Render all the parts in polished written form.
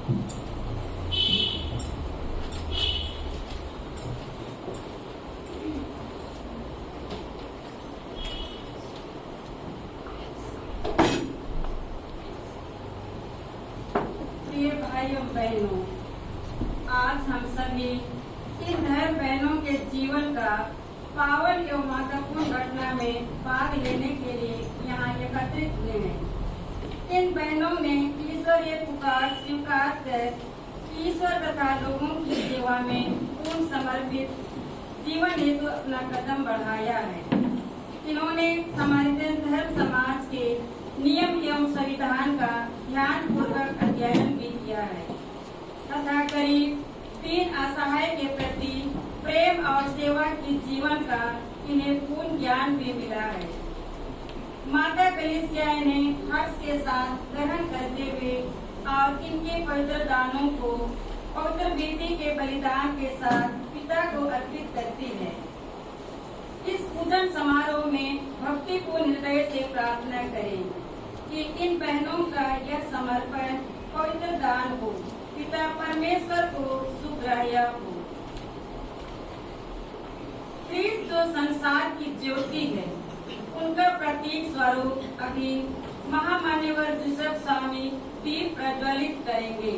प्रिय भाइयों बहनों, आज हम सभी इन धर्म बहनों के जीवन का पावन एवं महत्वपूर्ण घटना में भाग लेने के लिए यहाँ एकत्रित हुए हैं। इन बहनों ने ईश्वरीय पुकार स्वीकार कर ईश्वर तथा लोगों की सेवा में पूर्ण समर्पित जीवन हेतु अपना कदम बढ़ाया है। इन्होंने समारितन धर्म समाज के नियम एवं संविधान का ध्यान पूर्वक अध्ययन भी किया है तथा करीब 3 असहाय के प्रति प्रेम और सेवा की जीवन का इन्हें पूर्ण ज्ञान भी मिला है। माता कलीसिया इन्हें हर्ष के साथ ग्रहण करते हुए और इनके पवित्र दानों को पवित्र बेटी के बलिदान के साथ पिता को अर्पित करती है। इस पूजन समारोह में भक्तिपूर्ण हृदय से प्रार्थना करें कि इन बहनों का यह समर्पण पवित्र दान हो, पिता परमेश्वर को सुग्राह्य हो। ख्रीस्त जो संसार की ज्योति है, उनका प्रतीक स्वरूप अभी महामान्यवर बिशप स्वामी दीप प्रज्वलित करेंगे।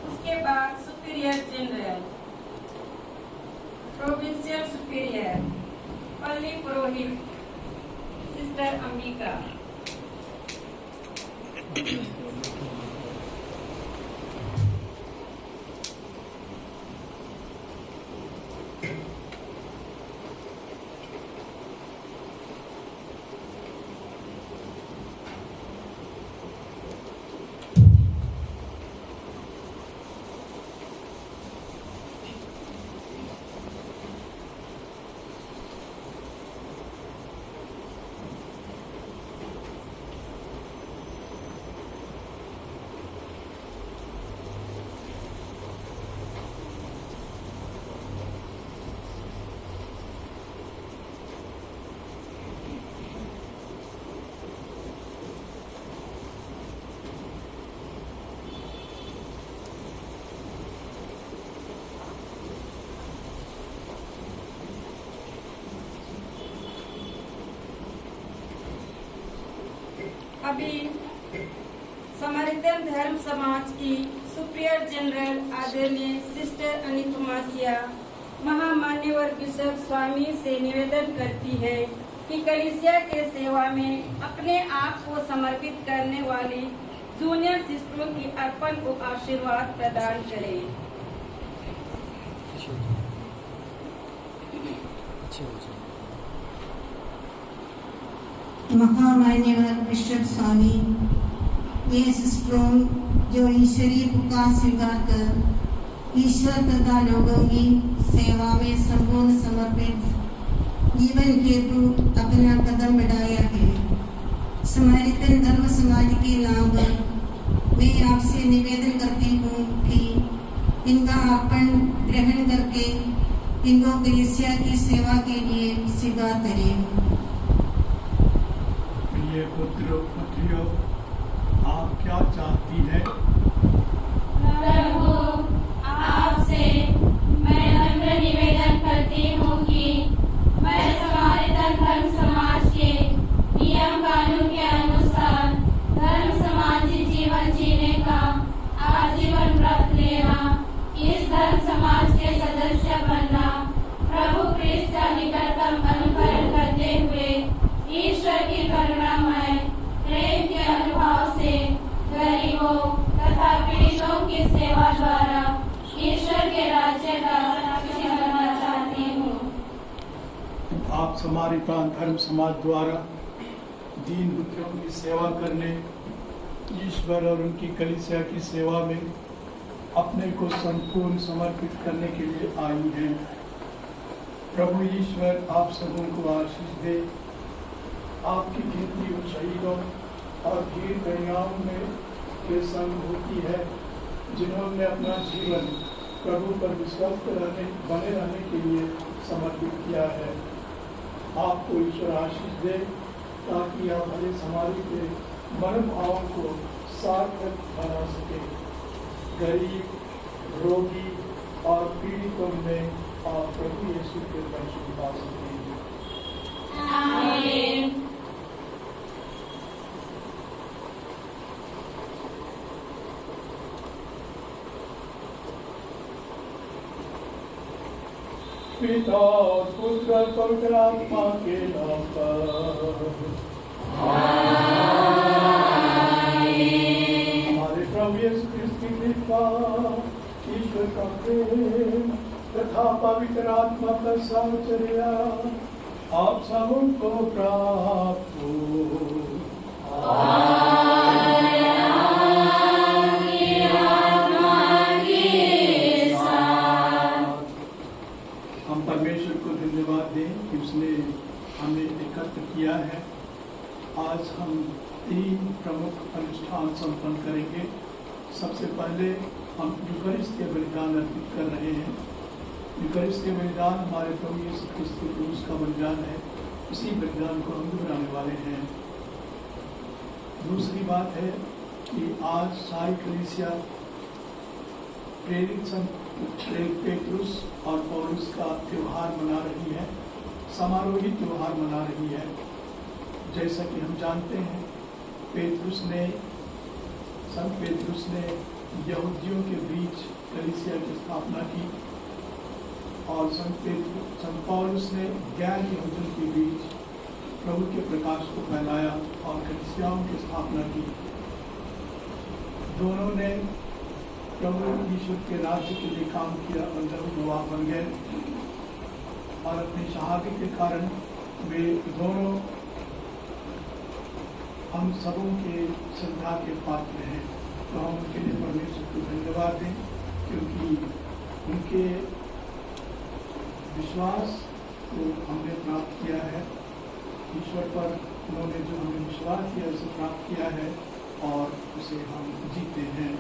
उसके बाद सुपीरियर जनरल, प्रोविंशियल सुपीरियर पल्ली पुरोहित सिस्टर अंबिका। अभी समारितन धर्म समाज की सुपीरियर जनरल आदरणीय सिस्टर अनितुमासिया महामान्यवर बिशप स्वामी से निवेदन करती है कि कलीसिया के सेवा में अपने आप को समर्पित करने वाली जूनियर सिस्टरों की अर्पण को आशीर्वाद प्रदान करें। महामान्यवर बिशप स्वामी, ये सिस्टरों जो ईश्वरीय पुकार स्वीकार कर ईश्वर तथा लोगों की सेवा में संपूर्ण समर्पित जीवन हेतु अपना कदम बढ़ाया है, समारितन धर्म समाज के नाम पर मैं आपसे निवेदन करती हूँ कि इनका अर्पण ग्रहण करके इनको कलीसिया की सेवा के लिए स्वीकार करें। पुत्रियों, आप क्या चाहती है? प्रभु, आपसे मैं नम्र निवेदन करती हूँ कि मैं समारितन धर्म समाज के नियम कानून के अनुसार धर्म समाजी जीवन जीने का आजीवन व्रत लेना, इस धर्म समाज के सदस्य बनना, प्रभु क्रिस्त का निकटतम अनुकरण करते हुए ईश्वर की करुणामय प्रेम के अनुभव से गरीबों तथा पीड़ितों की सेवा द्वारा ईश्वर के राज्य का साक्षी बनना चाहती हूँ। आप समारितन धर्म समाज द्वारा दीन दुखियों की सेवा करने, ईश्वर और उनकी कलीसिया की सेवा में अपने को संपूर्ण समर्पित करने के लिए आई हैं। प्रभु ईश्वर आप सबों को आशीष दे। आपकी गिनती उन शहीदों और वीर कन्याओं में के संग होती है जिन्होंने अपना जीवन प्रभु पर विश्वास बने रहने के लिए समर्पित किया है। आपको ईश्वर आशीष दे, ताकि आप हमारे समाज के मनोभावों को सार्थक बना सके। गरीब, रोगी और पीड़ितों में आप प्रभु यीशु के दर्शन पा सकेंगे। आमीन। पिता और पुत्र और पवित्र आत्मा के नाम पर हमारे प्रभु यीशु क्रिस्त की कृपा, ईश्वर का प्रेम तथा पवित्र आत्मा का साहचर्य आप सबको प्राप्त हो। हम परमेश्वर को धन्यवाद दें कि उसने हमें एकत्र किया है। आज हम 3 प्रमुख अनुष्ठान संपन्न करेंगे। सबसे पहले हम यूकरिस्तीय बलिदान अर्पित कर रहे हैं। यूकरिस्तीय बलिदान हमारे प्रभु यीशु क्रिस्त के क्रूस का बलिदान है। इसी बलिदान को हम दोहराने वाले हैं। दूसरी बात है कि आज सारी कलीसिया प्रेरित संत पेतरुस और पौलुस का त्योहार मना रही है, समारोही त्योहार मना रही है। जैसा कि हम जानते हैं, संत पेतरुस ने यहूदियों के बीच कलीसिया की स्थापना की और संत पौलुस ने गैर यहूदियों के बीच प्रभु के प्रकाश को फैलाया और कलीसियाओं की स्थापना की। दोनों ने प्रभु ईश्वर के राज्य के लिए काम किया और जब गवाह बन गए और अपनी शहादत के कारण वे दोनों हम सबों के श्रद्धा के पात्र हैं। तो हम उनके लिए परमेश्वर को धन्यवाद दें, क्योंकि उनके विश्वास को हमने प्राप्त किया है। ईश्वर पर उन्होंने जो हमें विश्वास किया उसे प्राप्त किया है और उसे हम जीते हैं।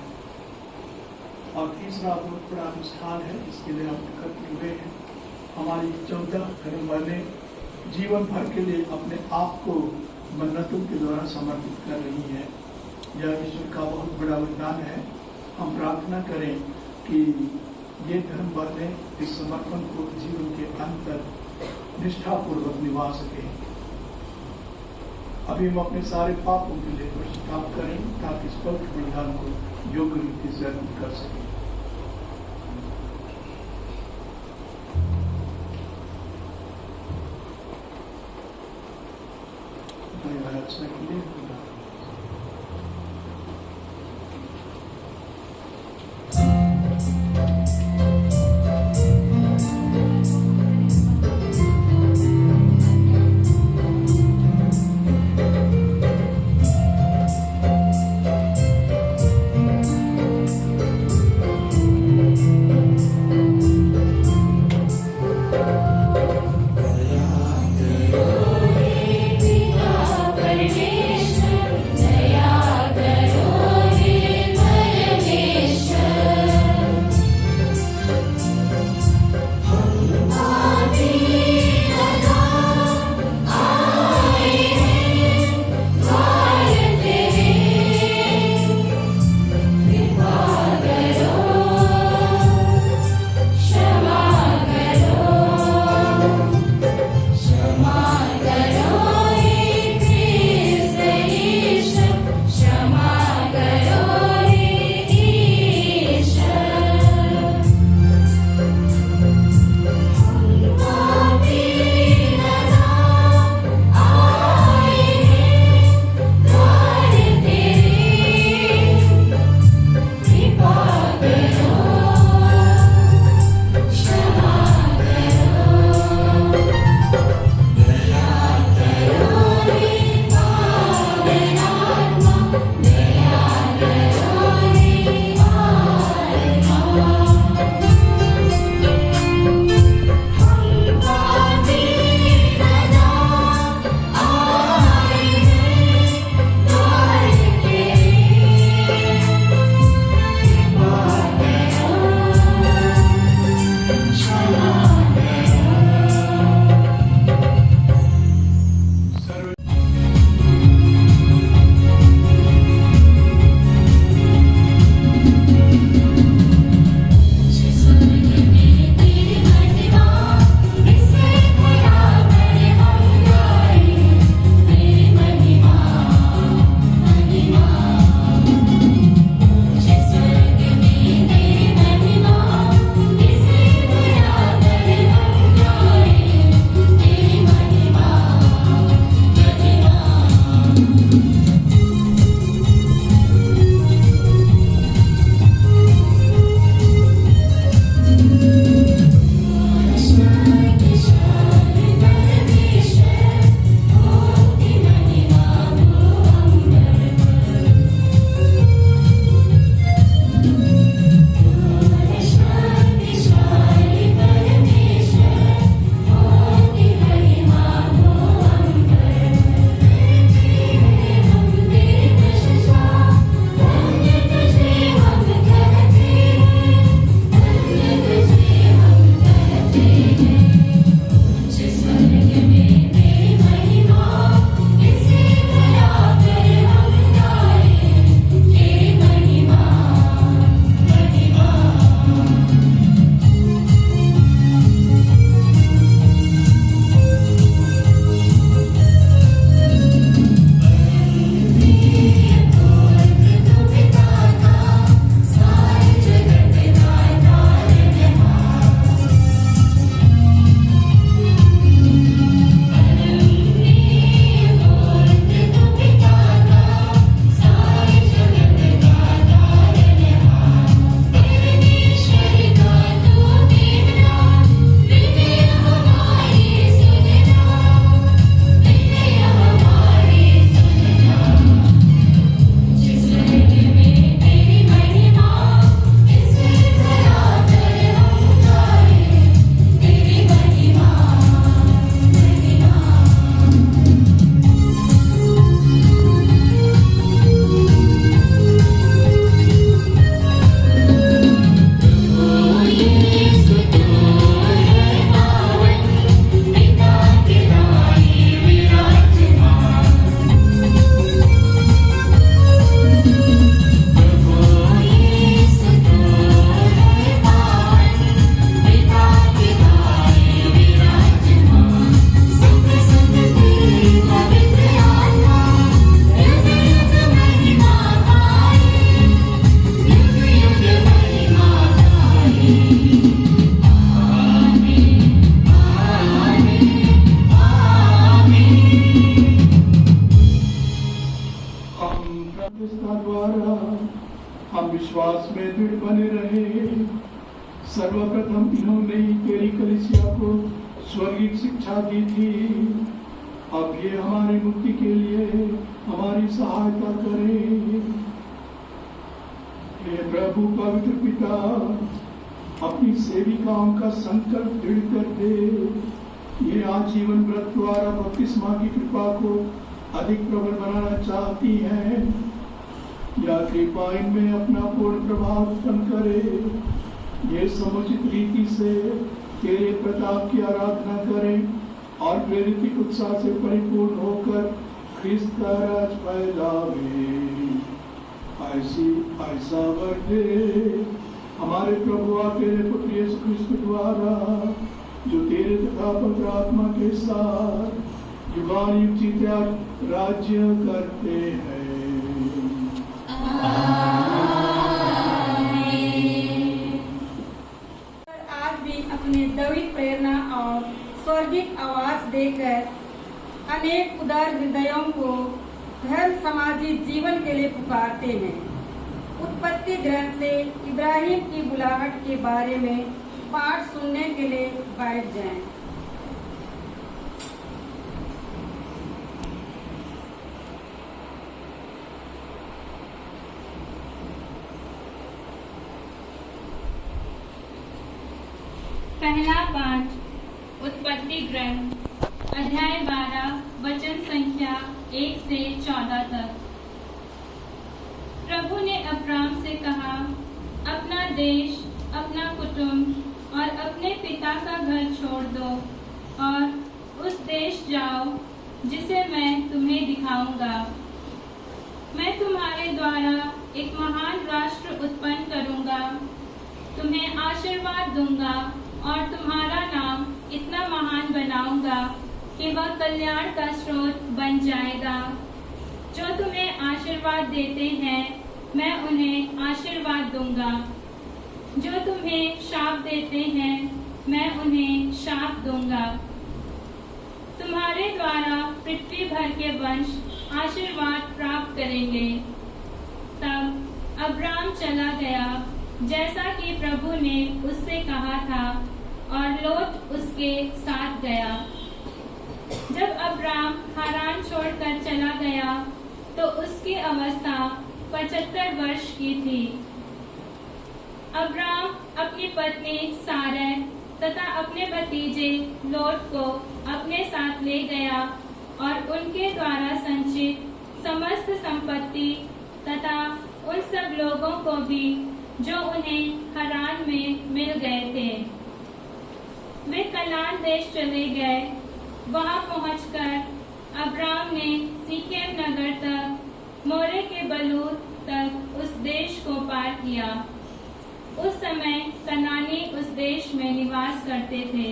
और तीसरा बहुत बड़ा अनुष्ठान है, इसके लिए हम एकत्र हुए हैं। हमारी 14 धर्म वाले जीवन भर के लिए अपने आप को मन्नतों के द्वारा समर्पित कर रही है। यह ईश्वर का बहुत बड़ा वरदान है। हम प्रार्थना करें कि ये धर्म वाले इस समर्पण को जीवन के अंत तक निष्ठापूर्वक निभा सके। अभी हम अपने सारे पापों के लिए पश्चाताप करें, ताकि इस पवित्र बलिदान को योग्य रीति से अर्पित कर सकें। रचना के लिए परमेश्वर में दृढ़ बने रहे। सर्वप्रथम इन्होंने ही तेरी कलीसिया को स्वर्गीय शिक्षा दी थी। अब ये हमारी मुक्ति के लिए हमारी सहायता करे। हे प्रभु पवित्र पिता, अपनी सेविकाओं का संकल्प दृढ़ कर दे। ये आजीवन व्रत द्वारा बपतिस्मा की कृपा को अधिक प्रबल बनाना चाहती हैं। या कृपा इनमें अपना पूर्ण प्रभाव उत्पन्न करे। ये समुचित रीति से तेरे प्रताप की आराधना करें और प्रेरित उत्साह से परिपूर्ण होकर ख्रिस्त का राज फैलावे। ऐसा वर्ते हमारे प्रभु और तेरे पुत्र यीशु क्रिस्त द्वारा, जो तेरे तथा पवित्र आत्मा के साथ युगानुयुग जीते राज्य करते हैं। आज भी अपने दैविक प्रेरणा और स्वर्गिक आवास देकर अनेक उदार हृदयों को धर्म समाजी जीवन के लिए पुकारते हैं। उत्पत्ति ग्रंथ से इब्राहिम की बुलाहट के बारे में पाठ सुनने के लिए बैठ जाएं। पहला पाठ उत्पत्ति ग्रंथ अध्याय 12 वचन संख्या 1 से 14 तक। प्रभु ने अब्राम से कहा, अपना देश, अपना कुटुंब और अपने पिता का घर छोड़ दो और उस देश जाओ जिसे मैं तुम्हें दिखाऊंगा। मैं तुम्हारे द्वारा एक महान राष्ट्र उत्पन्न करूंगा, तुम्हें आशीर्वाद दूंगा और तुम्हारा नाम इतना महान बनाऊंगा कि वह कल्याण का स्रोत बन जाएगा। जो तुम्हें आशीर्वाद देते हैं मैं उन्हें आशीर्वाद दूंगा, जो तुम्हें शाप देते हैं मैं उन्हें शाप दूंगा। तुम्हारे द्वारा पृथ्वी भर के वंश आशीर्वाद प्राप्त करेंगे। तब अब्राम चला गया जैसा कि प्रभु ने उससे कहा था और लोट उसके साथ गया। जब अब्राम हारान छोड़कर चला गया तो उसकी अवस्था 75 वर्ष की थी। अब्राम अपनी पत्नी सारै तथा अपने भतीजे लोट को अपने साथ ले गया और उनके द्वारा संचित समस्त संपत्ति तथा उन सब लोगों को भी जो उन्हें हारान में मिल गए थे। वे कनान देश चले गए। वहां पहुंचकर अब्राम ने सीकेम नगर तक मोरे के बलूत तक उस देश को पार किया। उस समय कनानी उस देश में निवास करते थे।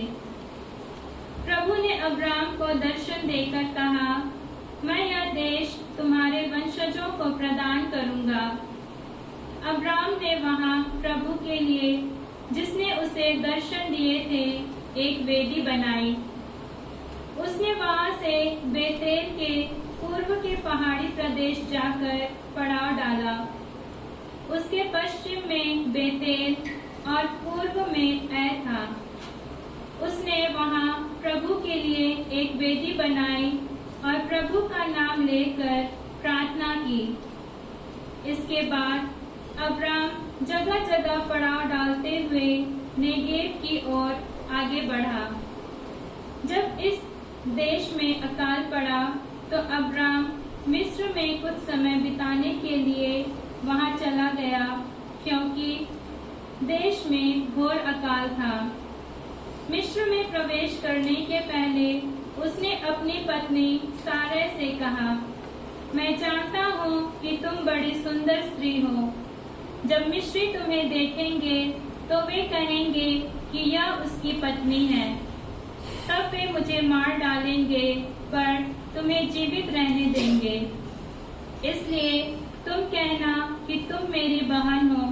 प्रभु ने अब्राम को दर्शन देकर कहा, मैं यह देश तुम्हारे वंशजों को प्रदान करूंगा। अब्राम ने वहां प्रभु के लिए, जिसने उसे दर्शन दिए थे, एक वेदी बनाई। उसने वहां से बेतेल के पूर्व के पहाड़ी प्रदेश जाकर पड़ाव डाला। उसके पश्चिम में बेतेल और पूर्व में ऐ था। उसने वहां प्रभु के लिए एक वेदी बनाई और प्रभु का नाम लेकर प्रार्थना की। इसके बाद अब्राम जगह जगह पड़ाव डालते हुए नेगेव की ओर आगे बढ़ा। जब इस देश में अकाल पड़ा तो अब्राम मिस्र में कुछ समय बिताने के लिए वहां चला गया, क्योंकि देश में घोर अकाल था। मिस्र में प्रवेश करने के पहले उसने अपनी पत्नी सारै से कहा, मैं जानता हूँ कि तुम बड़ी सुंदर स्त्री हो। जब मिस्री तुम्हें देखेंगे तो वे कहेंगे कि यह उसकी पत्नी है। तब वे मुझे मार डालेंगे पर तुम्हें जीवित रहने देंगे। इसलिए तुम कहना कि तुम मेरी बहन हो,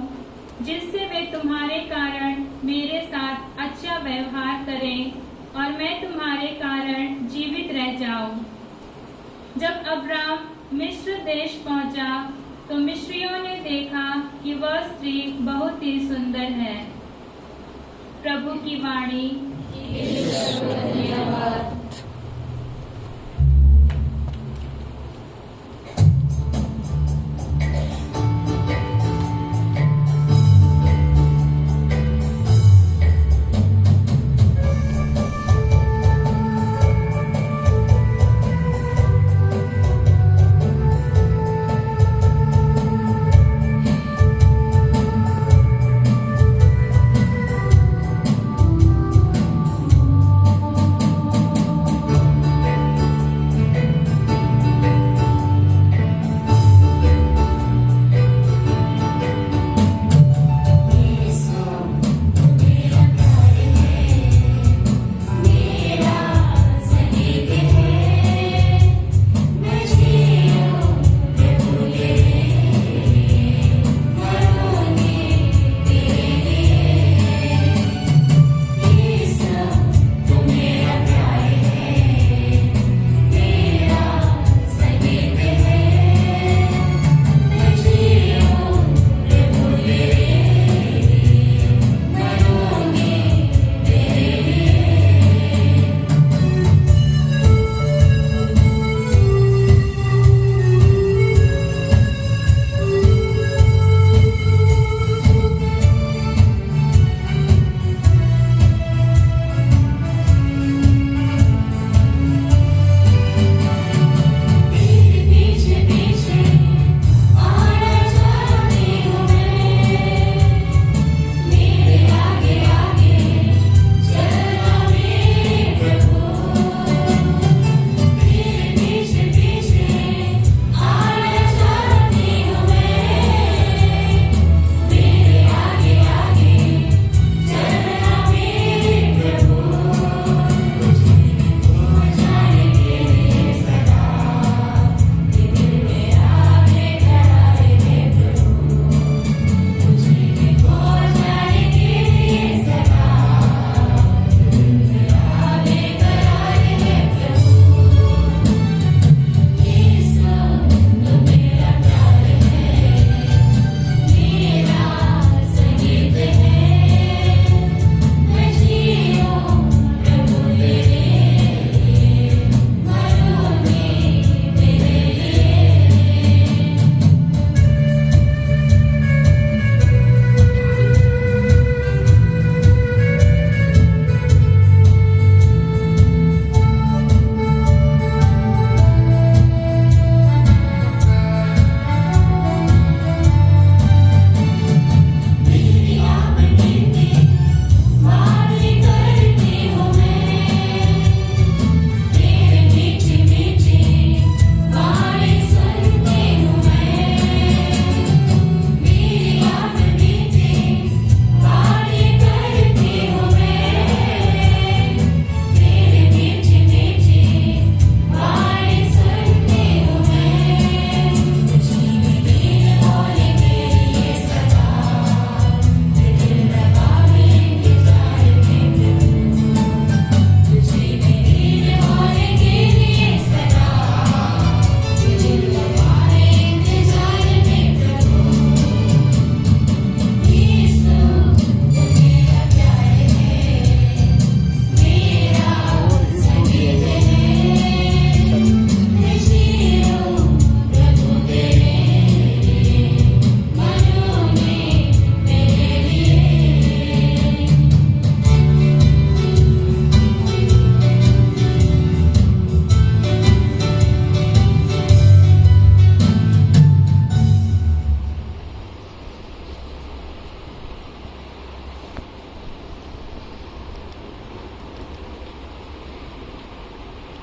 जिससे वे तुम्हारे कारण मेरे साथ अच्छा व्यवहार करें और मैं तुम्हारे कारण जीवित रह जाऊं। जब अब्राम मिस्र देश पहुंचा तो मिस्रियों ने देखा कि वह स्त्री बहुत ही सुंदर है। प्रभु की वाणी।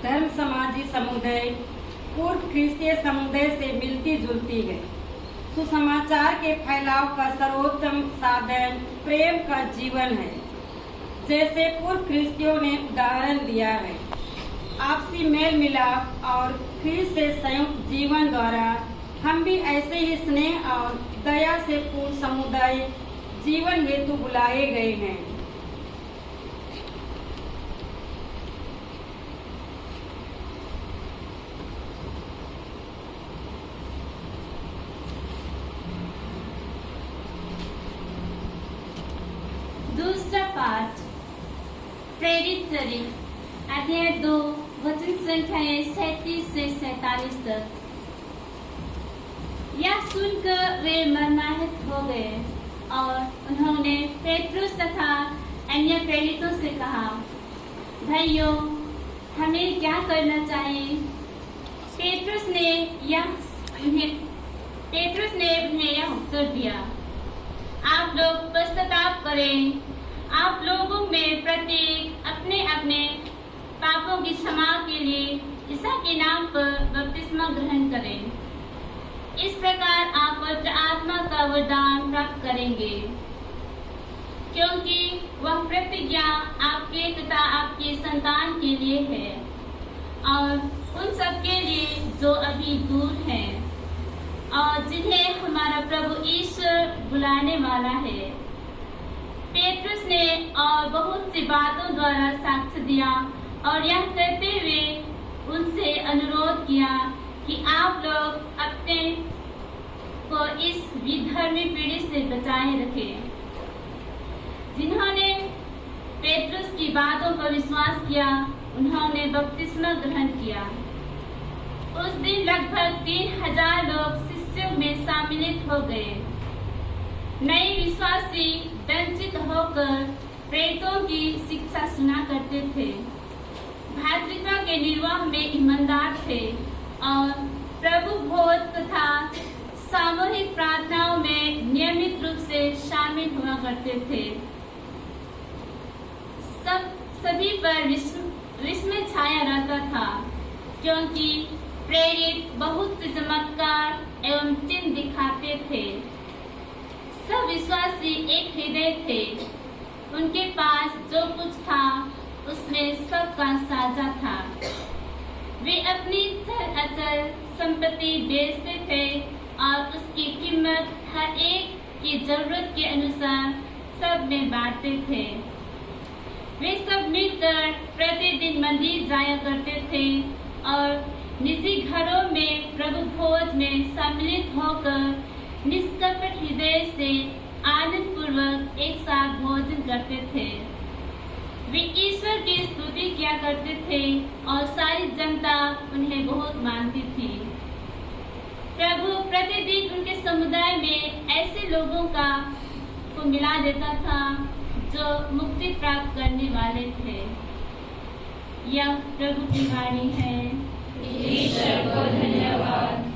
धर्म समाजी समुदाय पूर्व ख्रिस्तीय समुदाय से मिलती जुलती है। सुसमाचार के फैलाव का सर्वोत्तम साधन प्रेम का जीवन है, जैसे पूर्व ख्रिस्तियों ने उदाहरण दिया है। आपसी मेल मिलाप और ख्रिस्त से संयुक्त जीवन द्वारा हम भी ऐसे ही स्नेह और दया से पूर्ण समुदाय जीवन हेतु बुलाए गए हैं। प्रेरित चरित्र अध्याय 2 वचन संख्याएं 37 से 47 तक। यह सुनकर वे मर्माहत हो गए और उन्होंने पेट्रुस तथा अन्य प्रेरितों से कहा, भाइयों, हमें क्या करना चाहिए? पेट्रुस ने उन्हें यह उत्तर दिया, आप लोग पश्चाताप करें। आप लोगों में प्रत्येक अपने अपने पापों की क्षमा के लिए ईसा के नाम पर बपतिस्मा ग्रहण करें। इस प्रकार आप पवित्र आत्मा का वरदान प्राप्त करेंगे, क्योंकि वह प्रतिज्ञा आपके तथा आपके संतान के लिए है और उन सबके लिए जो अभी दूर हैं और जिन्हें हमारा प्रभु ईश्वर बुलाने वाला है। पेट्रुस ने और बहुत सी बातों द्वारा साक्ष्य दिया और यह कहते हुए उनसे अनुरोध किया कि आप लोग अपने को इस विधर्मी पीढ़ी से बचाए रखें। जिन्होंने पेट्रुस की बातों पर विश्वास किया, उन्होंने बपतिस्मा ग्रहण किया। उस दिन लगभग 3000 लोग शिष्यों में सम्मिलित हो गए। नए विश्वासी वंचित होकर प्रेरितों की शिक्षा सुना करते थे, भातृत्व के निर्वाह में ईमानदार थे और प्रभु भोज तथा सामूहिक प्रार्थनाओं में नियमित रूप से शामिल हुआ करते थे। सभी पर विस्मय छाया रहता था, क्योंकि प्रेरित बहुत से चमत्कार एवं चिन्ह दिखाते थे। सब विश्वासी एक हृदय थे। उनके पास जो कुछ था उसमें सबका साझा था। वे अपनी चल अचल संपत्ति बेचते थे और उसकी कीमत हर एक की जरूरत के अनुसार सब में बांटते थे। वे सब मिलकर प्रतिदिन मंदिर जाया करते थे और निजी घरों में प्रभु भोज में सम्मिलित होकर निष्कपट हृदय से आनंद पूर्वक एक साथ भोजन करते थे। वे ईश्वर की स्तुति किया करते थे और सारी जनता उन्हें बहुत मानती थी। प्रभु प्रतिदिन उनके समुदाय में ऐसे लोगों को मिला देता था जो मुक्ति प्राप्त करने वाले थे। यह प्रभु की वाणी है। ईश्वर को धन्यवाद।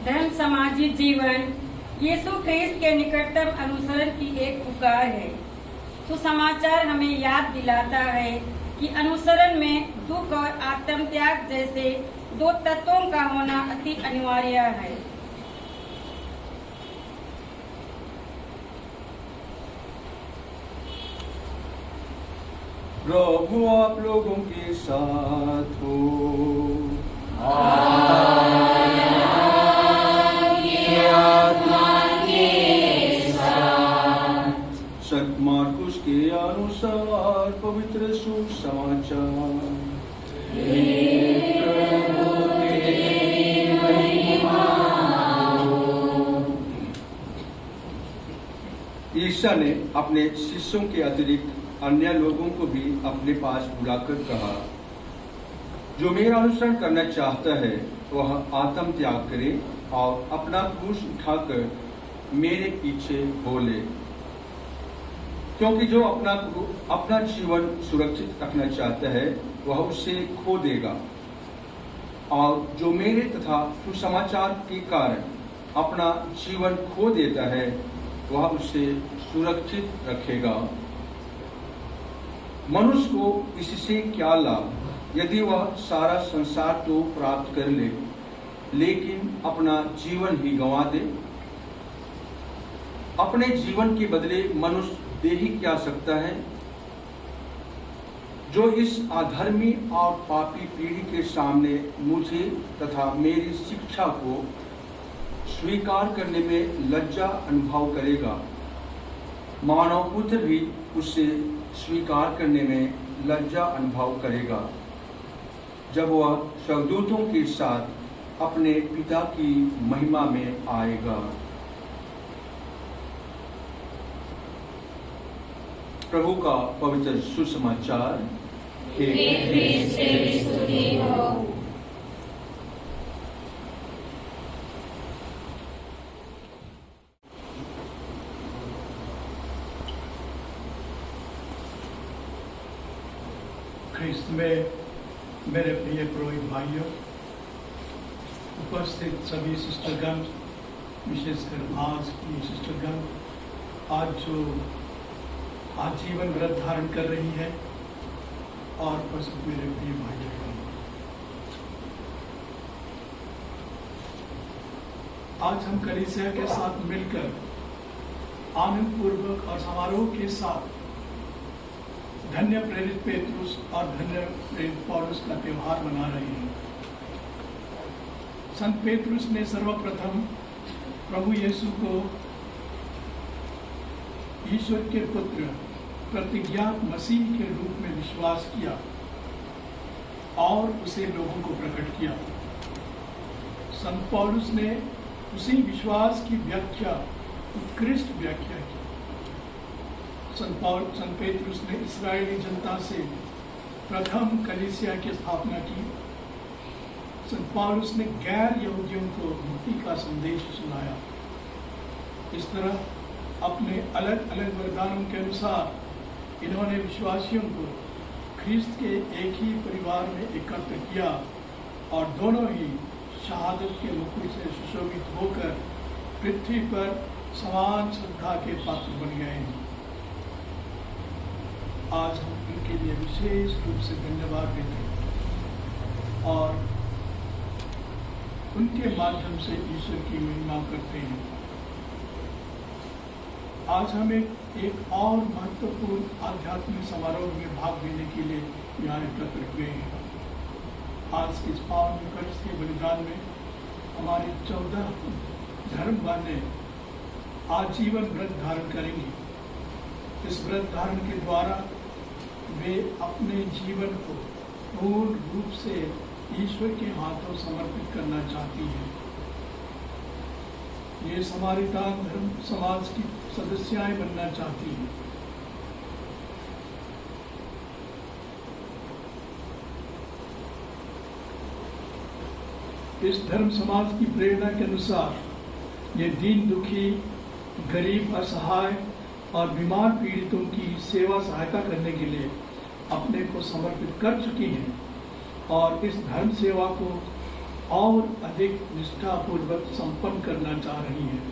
धर्म समाजी जीवन यीशु ख्रीस्त के निकटतम अनुसरण की एक पुकार है। सुसमाचार हमें याद दिलाता है कि अनुसरण में दुख और आत्मत्याग जैसे दो तत्वों का होना अति अनिवार्य है। प्रभु आप लोगों के साथ हो। संत मार्कुस के अनुसार पवित्र सुसमाचार। ईसा ने अपने शिष्यों के अतिरिक्त अन्य लोगों को भी अपने पास बुलाकर कहा, जो मेरा अनुसरण करना चाहता है वह आत्म त्याग करे और अपना क्रूस उठाकर मेरे पीछे हो ले। क्योंकि जो अपना जीवन सुरक्षित रखना चाहता है वह उसे खो देगा, और जो मेरे तथा सुसमाचार के कारण अपना जीवन खो देता है वह उसे सुरक्षित रखेगा। मनुष्य को इससे क्या लाभ यदि वह सारा संसार तो प्राप्त कर ले लेकिन अपना जीवन ही गंवा दे। अपने जीवन के बदले मनुष्य दे ही क्या सकता है। जो इस अधर्मी और पापी पीढ़ी के सामने मुझे तथा मेरी शिक्षा को स्वीकार करने में लज्जा अनुभव करेगा, मानव पुत्र भी उसे स्वीकार करने में लज्जा अनुभव करेगा जब वह स्वर्गदूतों के साथ अपने पिता की महिमा में आएगा। प्रभु का पवित्र सुसमाचार। तेरी स्तुति हो। ख्रिस्त में मेरे प्रिय पुरोहित भाइयों, उपस्थित सभी सिस्टरगण, विशेषकर आज की सिस्टरगण, आज जो आजीवन व्रत धारण कर रही है, और उपस्थित मेरे प्रिय भाइयों, आज हम कलीसिया के साथ मिलकर आनंद पूर्वक और समारोह के साथ धन्य प्रेरित पेतरुस और धन्य प्रेरित पौलुस का त्योहार मना रहे हैं। संत पेतरुस ने सर्वप्रथम प्रभु यीशु को ईश्वर के पुत्र प्रतिज्ञात मसीह के रूप में विश्वास किया और उसे लोगों को प्रकट किया। संत पौलुस ने उसी विश्वास की व्याख्या, उत्कृष्ट व्याख्या की। संत पेतरुस ने इस्राएली जनता से प्रथम कलीसिया की स्थापना की। संत पौलुस ने गैर यहूदियों को मुक्ति का संदेश सुनाया। इस तरह अपने अलग अलग वरदानों के अनुसार इन्होंने विश्वासियों को ख्रिस्त के एक ही परिवार में एकत्र किया और दोनों ही शहादत के मुकुट से सुशोभित होकर पृथ्वी पर समान श्रद्धा के पात्र बन गए हैं। आज हम उनके लिए विशेष रूप से धन्यवाद देते हैं और उनके माध्यम से ईश्वर की महिमा करते हैं। आज हम एक और महत्वपूर्ण आध्यात्मिक समारोह में भाग लेने के लिए यहाँ एकत्र हुए हैं। आज के इस पावन युकारिस्ट के बलिदान में हमारे 14 धर्म वाले आजीवन व्रत धारण करेंगे। इस व्रत धारण के द्वारा वे अपने जीवन को पूर्ण रूप से ईश्वर के हाथों समर्पित करना चाहती हैं। ये समारितान धर्म समाज की सदस्याएं बनना चाहती हैं। इस धर्म समाज की प्रेरणा के अनुसार ये दीन दुखी, गरीब, असहाय और बीमार पीड़ितों की सेवा सहायता करने के लिए अपने को समर्पित कर चुकी हैं और इस धर्म सेवा को और अधिक निष्ठापूर्वक संपन्न करना चाह रही हैं।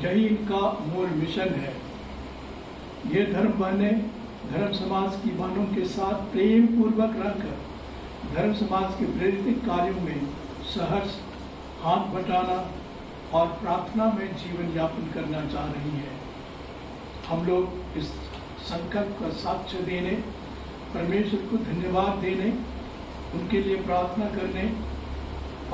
यही इनका मूल मिशन है। ये धर्म बहनें धर्म समाज की बहनों के साथ प्रेम पूर्वक रहकर धर्म समाज के प्रेरित कार्यों में सहर्ष हाथ बटाना और प्रार्थना में जीवन यापन करना चाह रही है। हम लोग इस संकल्प का साक्ष्य देने, परमेश्वर को धन्यवाद देने, उनके लिए प्रार्थना करने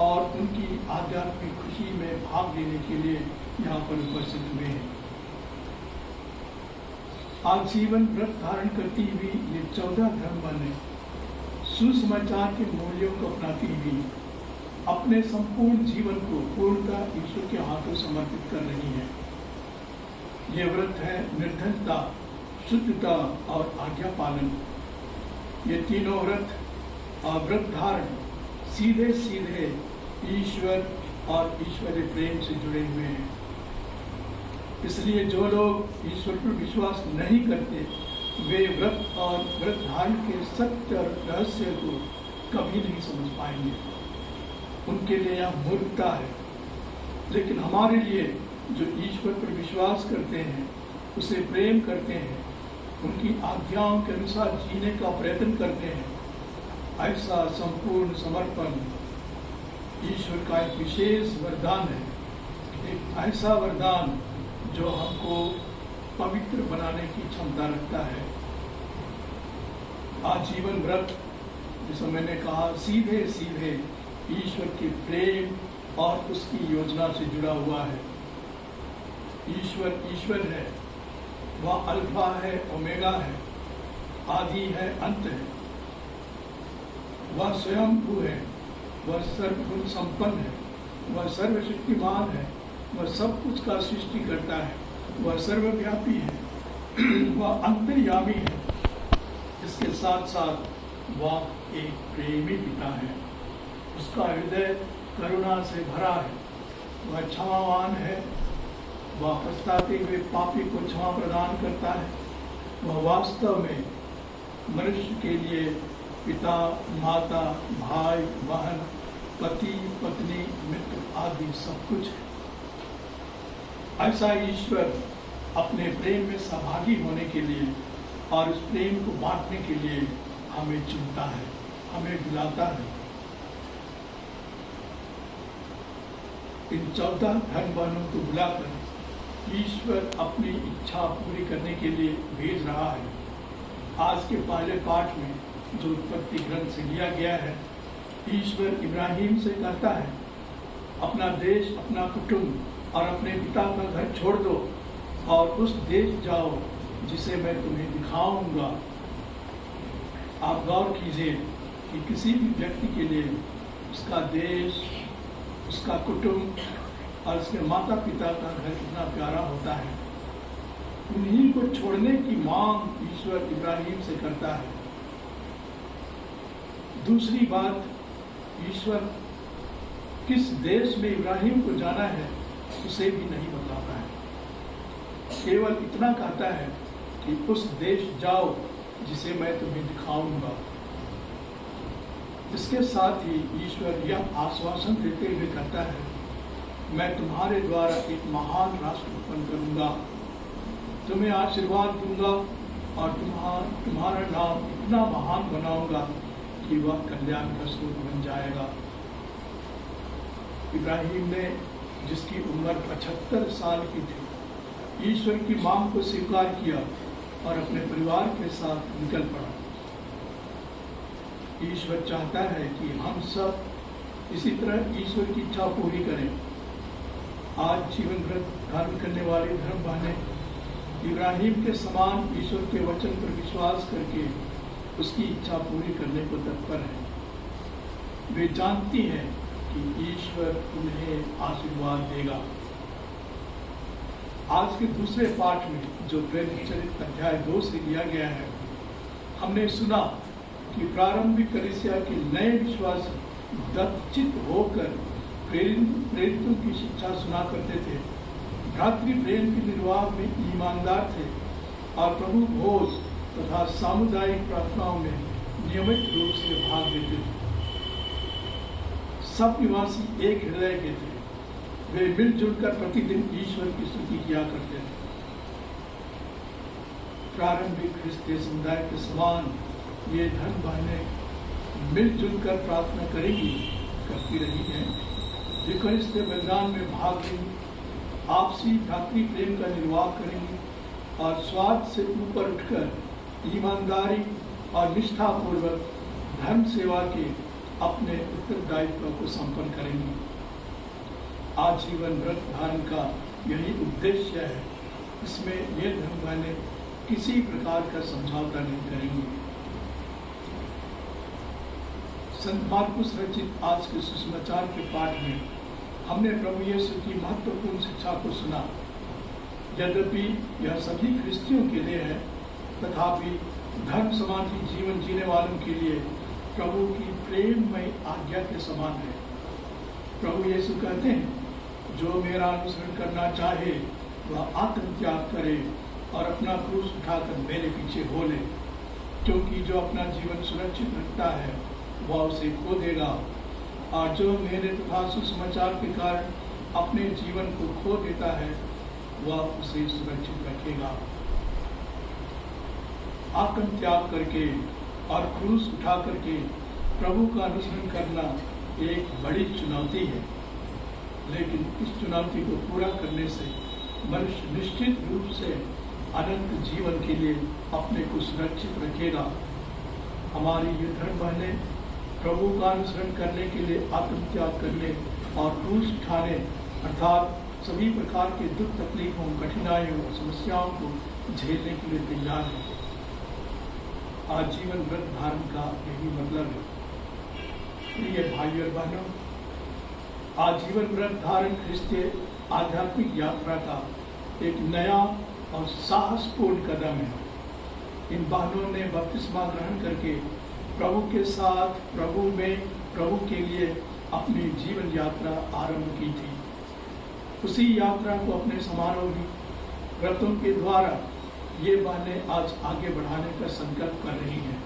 और उनकी आध्यात्मिक खुशी में भाग लेने के लिए यहाँ पर उपस्थित हुए हैं। आजीवन व्रत धारण करती हुई ये 14 धर्म बने सुसमाचार के मूल्यों को अपनाती हुई अपने संपूर्ण जीवन को पूर्णतः ईश्वर के हाथों समर्पित कर रही है। ये व्रत है निर्धनता, शुद्धता और आज्ञा पालन। ये तीनों व्रत और व्रत धारण सीधे सीधे ईश्वर और ईश्वरीय प्रेम से जुड़े हुए हैं। इसलिए जो लोग ईश्वर पर विश्वास नहीं करते वे व्रत और व्रत धारण के सत्य और रहस्य को कभी नहीं समझ पाएंगे। उनके लिए यह मूर्खता है। लेकिन हमारे लिए जो ईश्वर पर विश्वास करते हैं, उसे प्रेम करते हैं, उनकी आज्ञाओं के अनुसार जीने का प्रयत्न करते हैं, ऐसा संपूर्ण समर्पण ईश्वर का एक विशेष वरदान है। एक ऐसा वरदान जो हमको पवित्र बनाने की क्षमता रखता है। आजीवन व्रत, जिसे मैंने कहा, सीधे सीधे ईश्वर के प्रेम और उसकी योजना से जुड़ा हुआ है। ईश्वर ईश्वर है, वह अल्फा है, ओमेगा है, आदि है, अंत है। वह स्वयंभू है, वह सर्वगुण संपन्न है, वह सर्वशक्तिमान है, वह सब कुछ का सृष्टि करता है, वह सर्वव्यापी है, वह अंतर्यामी है। इसके साथ साथ वह एक प्रेमी पिता है। उसका हृदय करुणा से भरा है, वह क्षमावान है, वह पछताते हुए पापी को क्षमा प्रदान करता है। वह वास्तव में मनुष्य के लिए पिता, माता, भाई, बहन, पति, पत्नी, मित्र आदि सब कुछ है। ऐसा ईश्वर अपने प्रेम में सहभागी होने के लिए और उस प्रेम को बांटने के लिए हमें चुनता है, हमें बुलाता है। इन 14 धर्म बहनों को बुलाकर ईश्वर अपनी इच्छा पूरी करने के लिए भेज रहा है। आज के पहले पाठ में जो उत्पत्ति ग्रंथ से लिया गया है, ईश्वर इब्राहिम से कहता है, अपना देश, अपना कुटुंब और अपने पिता का घर छोड़ दो और उस देश जाओ जिसे मैं तुम्हें दिखाऊंगा। आप गौर कीजिए कि किसी भी व्यक्ति के लिए उसका देश, उसका कुटुंब और उसके माता पिता का घर कितना प्यारा होता है। उन्हीं को छोड़ने की मांग ईश्वर इब्राहिम से करता है। दूसरी बात, ईश्वर किस देश में इब्राहिम को जाना है उसे भी नहीं बताता है। केवल इतना कहता है कि उस देश जाओ जिसे मैं तुम्हें दिखाऊंगा। इसके साथ ही ईश्वर यह आश्वासन देते हुए कहता है, मैं तुम्हारे द्वारा एक महान राष्ट्र उत्पन्न करूंगा, तुम्हें आशीर्वाद दूंगा और तुम्हारा नाम इतना महान बनाऊंगा कि वह कल्याण का स्रोत बन जाएगा। इब्राहिम ने, जिसकी उम्र 75 साल की थी, ईश्वर की मांग को स्वीकार किया और अपने परिवार के साथ निकल पड़ा। ईश्वर चाहता है कि हम सब इसी तरह ईश्वर की इच्छा पूरी करें। आज जीवन व्रत धारण करने वाले धर्म बहनें इब्राहिम के समान ईश्वर के वचन पर विश्वास करके उसकी इच्छा पूरी करने को तत्पर है। वे जानती हैं कि ईश्वर उन्हें आशीर्वाद देगा। आज के दूसरे पाठ में जो प्रेरित चरित्र अध्याय 2 से लिया गया है, हमने सुना कि प्रारंभिक कलीसिया के नए विश्वासी दत्तचित्त होकर प्रेरितों की शिक्षा सुना करते थे, भ्रातृ प्रेम के निर्वाह में ईमानदार थे और प्रभु भोज तथा सामुदायिक प्रार्थनाओं में नियमित रूप से भाग लेते थे। सब निवासी एक हृदय के थे। वे मिलजुल कर प्रतिदिन ईश्वर की स्तुति किया करते थे। प्रारंभिक क्रिस्तीय समुदाय के समान ये धर्म बहनें मिलजुल कर प्रार्थना करेंगी, करती रही हैं। यूकरिस्तीय बलिदान में भाग लेंगी, आपसी भ्रातृ प्रेम का निर्वाह करेंगी और स्वार्थ से ऊपर उठकर ईमानदारी और निष्ठापूर्वक धर्म सेवा के अपने उत्तरदायित्व को संपन्न करेंगी। आजीवन व्रत धारण का यही उद्देश्य है। इसमें ये धर्म बहनें किसी प्रकार का समझौता नहीं करेंगी। संत मार्कुस रचित आज के सुसमाचार के पाठ में हमने प्रभु यीशु की महत्वपूर्ण शिक्षा को सुना। यद्यपि यह सभी ख्रिस्तियों के लिए है, तथापि धर्म समाधि जीवन जीने वालों के लिए प्रभु की प्रेममय आज्ञा के समान है। प्रभु यीशु कहते हैं, जो मेरा अनुसरण करना चाहे वह आत्मत्याग करे और अपना क्रूस उठाकर मेरे पीछे हो ले, क्योंकि जो अपना जीवन सुरक्षित रखता है वह उसे खो देगा, और जो मेरे तथा सुसमाचार के कारण अपने जीवन को खो देता है वह उसे सुरक्षित रखेगा। आत्मत्याग करके और क्रूस उठा करके प्रभु का अनुसरण करना एक बड़ी चुनौती है, लेकिन इस चुनौती को पूरा करने से मनुष्य निश्चित रूप से अनंत जीवन के लिए अपने को सुरक्षित रखेगा। हमारी ये धर्म बहनें प्रभु का अनुसरण करने के लिए आत्मत्याग करने और क्रूस उठाने अर्थात सभी प्रकार के दुख तकलीफों, कठिनाइयों और समस्याओं को झेलने के लिए तैयार है। आजीवन व्रत धारण का यही मतलब है। प्रिय भाइयों और बहनों, आजीवन व्रत धारण ख्रिस्तीय आध्यात्मिक यात्रा का एक नया और साहसपूर्ण कदम है। इन बहनों ने बपतिस्मा ग्रहण करके प्रभु के साथ प्रभु के लिए अपनी जीवन यात्रा आरंभ की थी। उसी यात्रा को अपने समारोही व्रतों के द्वारा ये बहनें आज आगे बढ़ाने का संकल्प कर रही हैं।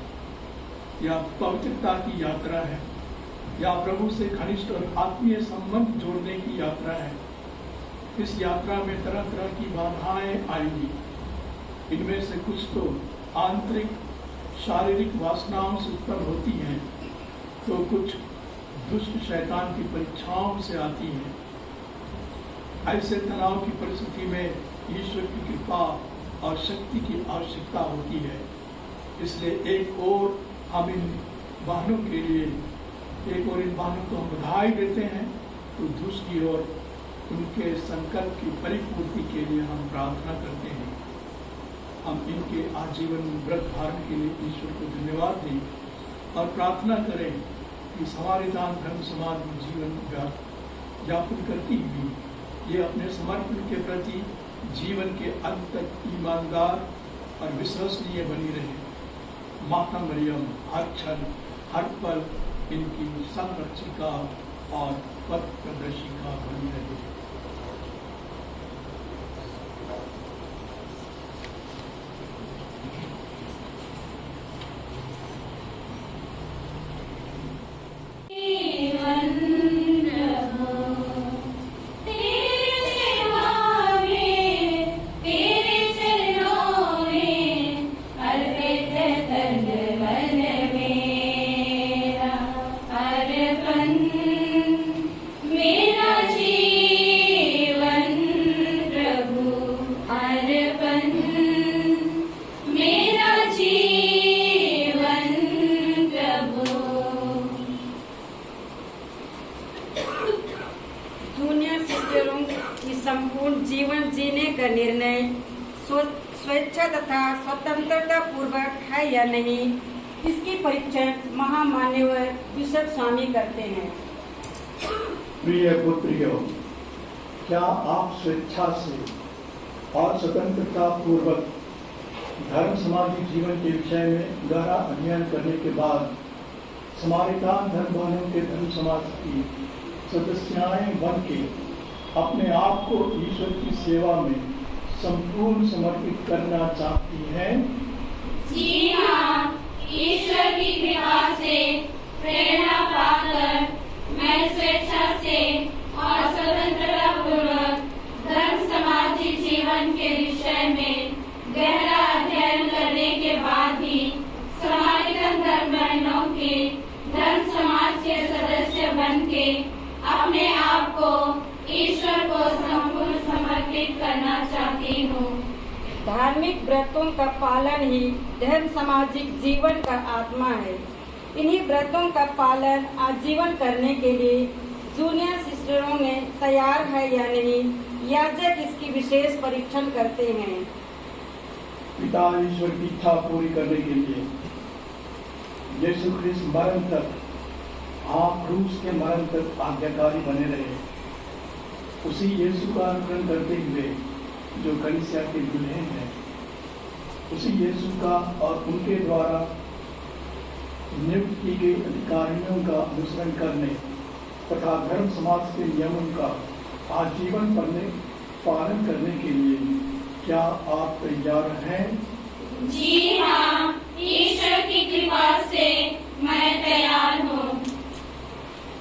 यह पवित्रता की यात्रा है, या प्रभु से घनिष्ठ और आत्मीय संबंध जोड़ने की यात्रा है। इस यात्रा में तरह तरह की बाधाएं आएंगी। इनमें से कुछ तो आंतरिक शारीरिक वासनाओं से उत्पन्न होती हैं, तो कुछ दुष्ट शैतान की परीक्षाओं से आती हैं। ऐसे तनाव की परिस्थिति में ईश्वर की कृपा और शक्ति की आवश्यकता होती है। इसलिए एक और हम इन बहनों को हम बधाई देते हैं, तो दूसरी ओर उनके संकल्प की परिपूर्ति के लिए हम प्रार्थना करते हैं। हम इनके आजीवन व्रत धारण के लिए ईश्वर को धन्यवाद दें और प्रार्थना करें कि समारितान धर्म समाज में जीवन यापन करती हुई ये अपने समर्पण के प्रति जीवन के अंत तक ईमानदार और विश्वसनीय बनी रहे। माता मरियम हर क्षण हर पल इनकी संरक्षिका और पथ प्रदर्शिका बनी रहे। संपूर्ण जीवन जीने का निर्णय स्वेच्छा तथा स्वतंत्रता पूर्वक है या नहीं, इसकी परीक्षण महामान्यवर बिशप स्वामी करते हैं। प्रिय पुत्रियों, क्या आप स्वेच्छा से और स्वतंत्रता पूर्वक धर्म समाधि जीवन के विषय में गहरा अध्ययन करने के बाद समारितान धर्म वालों के धर्म समाज की सदस्याएं बन के अपने आप को ईश्वर की सेवा में संपूर्ण समर्पित करना चाहती हैं? जी हाँ, ईश्वर की कृपा से प्रेरणा पाकर मैं स्वेच्छा से और स्वतंत्रता पूर्वक धर्म समाजी जीवन के विषय में गहरा अध्ययन करने के बाद ही समारितन धर्म बहनों के धर्म समाज के सदस्य बन के अपने आप को ईश्वर को संपूर्ण समर्पित करना चाहती हूँ। धार्मिक व्रतों का पालन ही धर्म सामाजिक जीवन का आत्मा है। इन्हीं व्रतों का पालन आजीवन करने के लिए जूनियर सिस्टरों ने तैयार है या नहीं, याजक इसकी विशेष परीक्षण करते हैं। पिता ईश्वर की इच्छा पूरी करने के लिए यीशु ख्रिस्त मरण तक, आप क्रूस के मरण तक आज्ञाकारी बने रहे। उसी यीशु का अनुकरण करते हुए जो कलीसिया के दुल्हन हैं, उसी यीशु का और उनके द्वारा नियुक्त की गई अधिकारियों का अनुसरण करने तथा धर्म समाज के नियमों का आजीवन पालन करने के लिए क्या आप तैयार हैं? जी हाँ, ईश्वर की कृपा से मैं तैयार हूँ।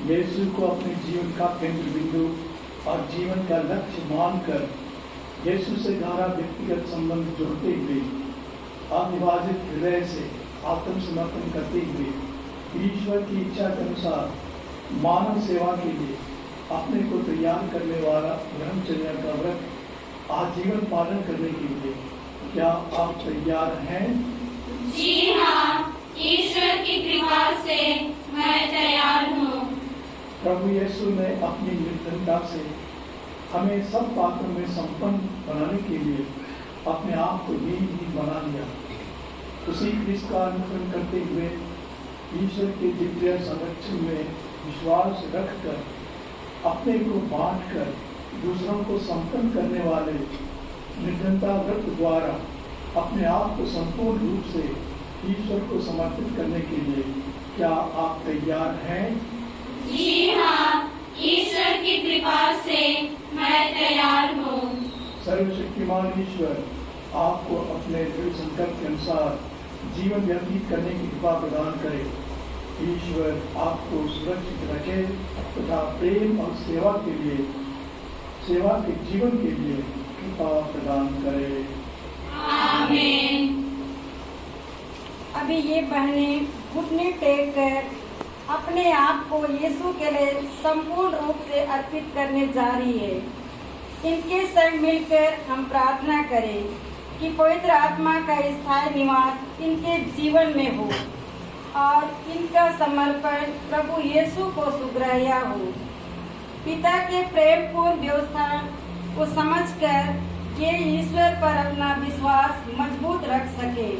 यीशु को अपने जीवन का केंद्र बिंदु और जीवन का लक्ष्य मानकर यीशु से गहरा व्यक्तिगत संबंध जोड़ते हुए अविभाजित हृदय से आत्मसमर्पण करते हुए ईश्वर की इच्छा के अनुसार मानव सेवा के लिए अपने को तैयार करने वाला ब्रह्मचर्य का व्रत आजीवन पालन करने के लिए क्या आप तैयार हैं? जी हाँ, ईश्वर की कृपा से मैं तैयार हूँ। प्रभु यीशु ने अपनी निर्धनता से हमें सब बातों में संपन्न बनाने के लिए अपने आप को दीन बना लिया। उसी क्रिस्त का अनुसरण करते हुए ईश्वर के दिव्य संरक्षण में विश्वास रखकर अपने को बांटकर दूसरों को संपन्न करने वाले निर्धनता व्रत द्वारा अपने आप को संपूर्ण रूप से ईश्वर को समर्पित करने के लिए क्या आप तैयार हैं? जी हाँ, ईश्वर की कृपा से मैं तैयार हूँ। सर्वशक्तिमान ईश्वर आपको अपने दृढ़ संकल्प के अनुसार जीवन व्यतीत करने की कृपा प्रदान करे। ईश्वर आपको सुरक्षित रखे तथा प्रेम और सेवा के जीवन के लिए कृपा प्रदान करे। आमीन। अभी ये बहनें घुटने टेक कर अपने आप को यीशु के लिए संपूर्ण रूप से अर्पित करने जा रही है। इनके संग मिलकर हम प्रार्थना करें कि पवित्र आत्मा का स्थायी निवास इनके जीवन में हो और इनका समर्पण प्रभु यीशु को सुग्राह्य हो। पिता के प्रेमपूर्ण व्यवस्था को समझकर ये ईश्वर पर अपना विश्वास मजबूत रख सके।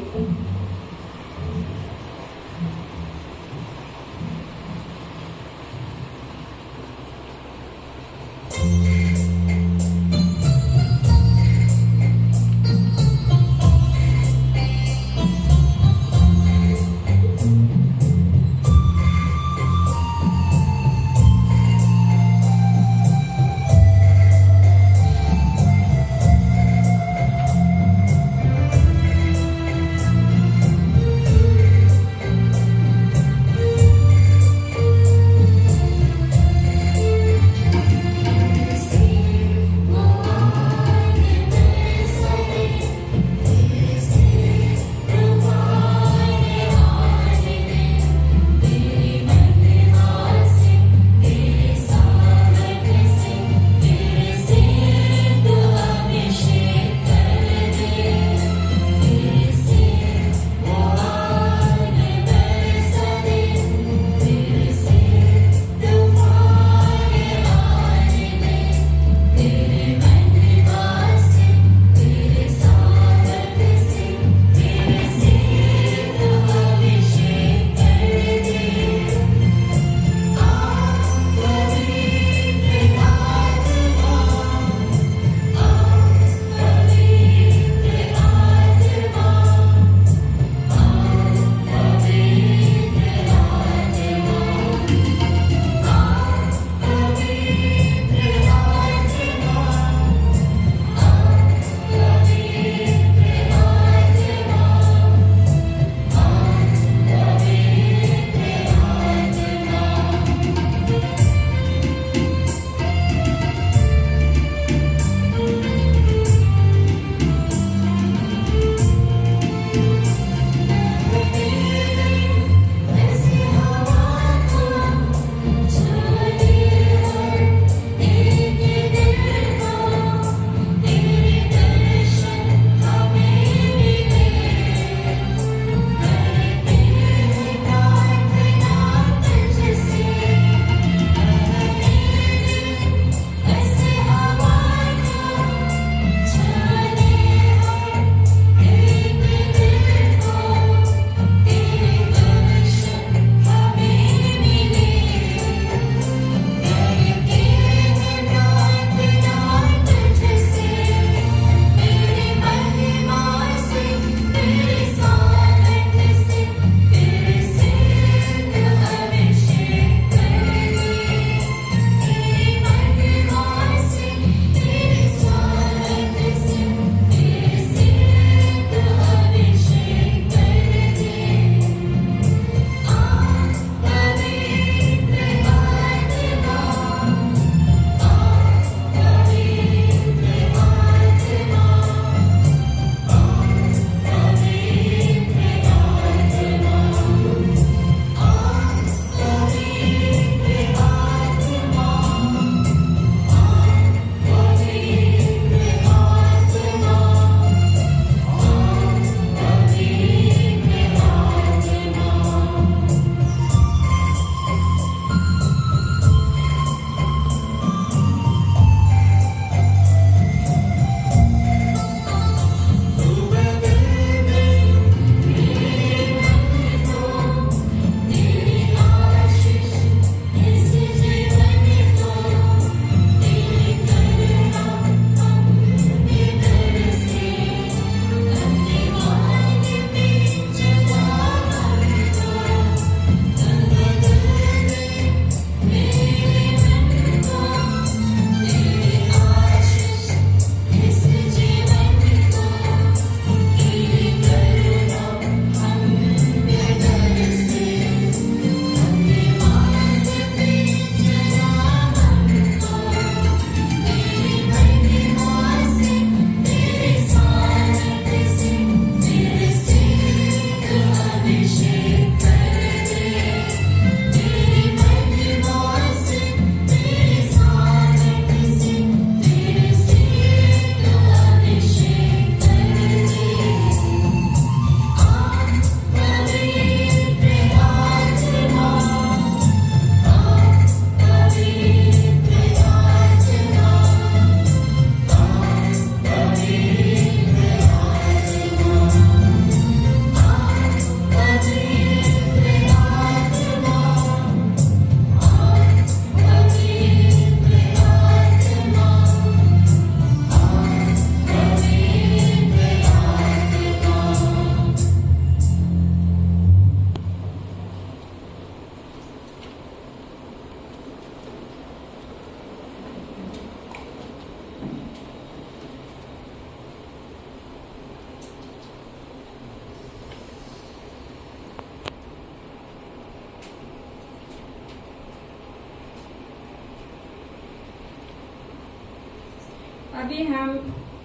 अभी हम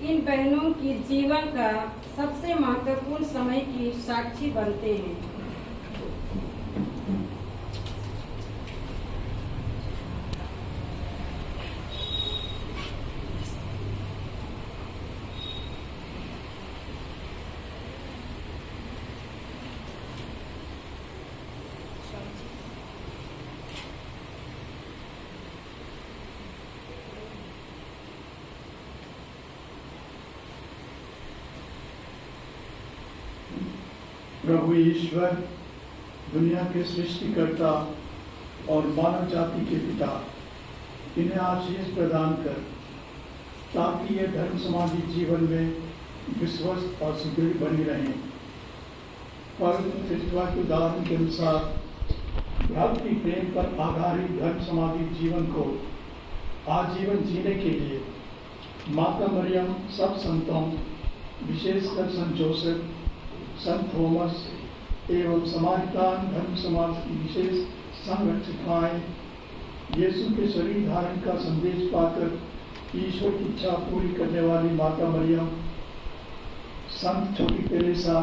इन बहनों की जीवन का सबसे महत्वपूर्ण समय की साक्षी बनते हैं। प्रभु ईश्वर दुनिया के सृष्टिकर्ता और मानव जाति के पिता इन्हें आशीष प्रदान कर ताकि ये धर्म समाजी जीवन में विश्वस्त और सुदृढ़ बनी रहें। पवित्र के उदाहरण के अनुसार भक्ति प्रेम पर आधारित धर्म समाजी जीवन को आजीवन जीने के लिए माता मरियम सब संतों विशेषकर संत जोसेफ, संत थॉमस एवं समारितान धर्म समाज की विशेष संरक्षिकाएं यीशु के शरीर धारण का संदेश पाकर ईश्वर की इच्छा पूरी करने वाली माता मरियम, संत छोटी तेरेसा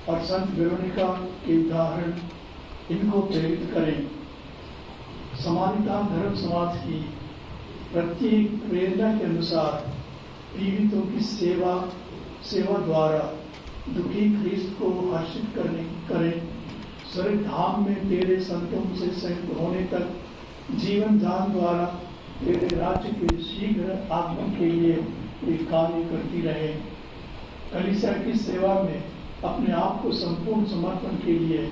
और संत वेरोनिका के उदाहरण इनको प्रेरित करें। समारितान धर्म समाज की प्रत्येक प्रेरणा के अनुसार पीड़ितों की सेवा द्वारा दुखी ख्रीस्त को हर्षित करें। स्वर्ग धाम में तेरे संतों से संयुक्त होने तक जीवन दान द्वारा तेरे राज्य के शीघ्र आगमन के लिए वे कार्य करती रहे। कलीसिया की सेवा में अपने आप को संपूर्ण समर्पण के लिए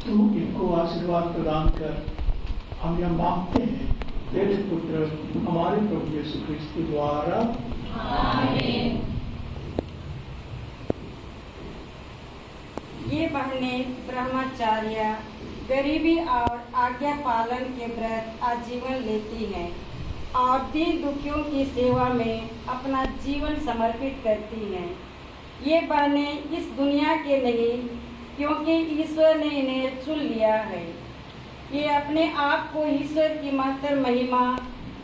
तू इनको आशीर्वाद प्रदान कर। हम यह मांगते हैं तेरे पुत्र हमारे प्रभु यीशु ख्रीस्त के द्वारा, आमीन। ये बहनें ब्रह्मचार्य, गरीबी और आज्ञा पालन के व्रत आजीवन लेती हैं और दीन दुखियों की सेवा में अपना जीवन समर्पित करती हैं। ये बहनें इस दुनिया के नहीं, क्योंकि ईश्वर ने इन्हें चुन लिया है। ये अपने आप को ईश्वर की महत्तर महिमा,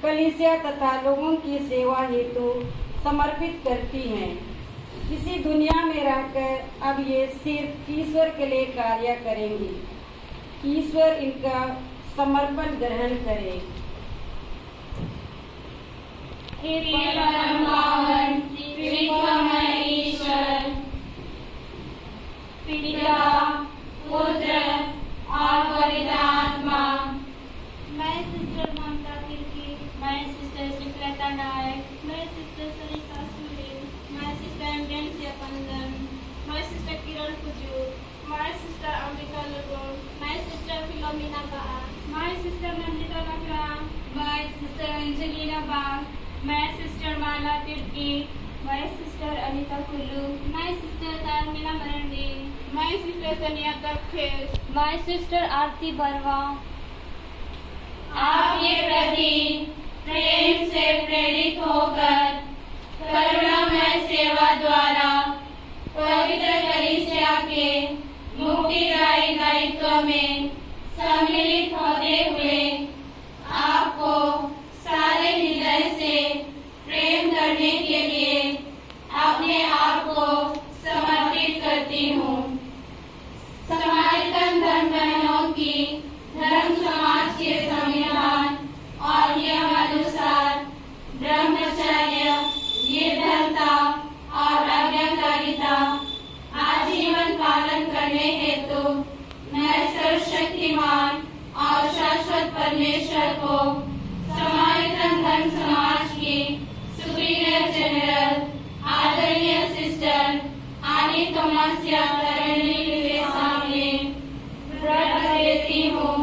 कलीसिया तथा लोगों की सेवा हेतु समर्पित करती हैं। इसी दुनिया में रहकर अब ये सिर्फ ईश्वर के लिए कार्य करेंगी। ईश्वर इनका समर्पण ग्रहण करे। हे परम पावन त्रित्वमय ईश्वर, पिता, पुत्र और पवित्र आत्मा। मैं सिस्टर ममता तिर्की, मैं सिस्टर सुकृता नायक, मैं सिस्टर सरिता सुरेन, मैं सिस्टर एमडेंसिया पंदन, मैं सिस्टर किरण कुजूर, मैं सिस्टर अम्बिका लगोन, मैं सिस्टर फिलोमिना बहा, मैं सिस्टर नंदिता नकराम, मैं सिस्टर अंजलिना बाग, मैं सिस्टर माला तिर्की, मैं सिस्टर अनिता कुल्लू, मैं सिस्टर तारमीना मरंडी, मैं सिस्टर सनिया कखेस, मैं सिस्टर आरती बरवा। आपके प्रति प्रेम से प्रेरित होकर करुणामय सेवा द्वारा पवित्र कलीसिया के मुक्तिदायी दायित्व में सम्मिलित होते हुए आपको सारे हृदय से प्रेम करने के लिए अपने आप को समर्पित करती हूँ। समारितन धर्म बहनों की धर्म समाज के संविधान और नियम अनुसार ब्रह्मचर्य, निर्धनता और आज्ञाकारिता आजीवन पालन करने हेतु मैं सर्वशक्तिमान और शाश्वत परमेश्वर को समारितन धर्म समाज की सुपीरियर जनरल आदरणीय सिस्टर आनी तोमासिया तरणी के सामने व्रत लेती हूँ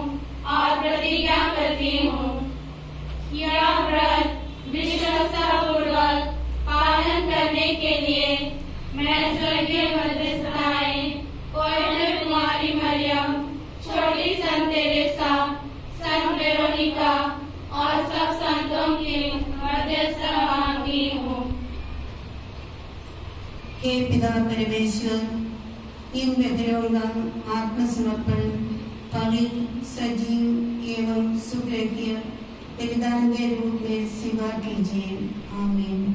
और प्रतिज्ञा करती हूँ। यह व्रत विश्वासपूर्वक पालन करने के लिए मैं स्वर्गीय मध्यस्थाएं पवित्र कुमारी मरियम, छोटी संत तेरेसा, संत वेरोनिका और सब संतों की मध्यस्थता मांगती हूँ। हे पिता परमेश्वर, इन बहनों का आत्मसमर्पण पवित्र, सजीव एवं सुग्रह बलिदान के रूप में स्वीकार कीजिए। आमीन।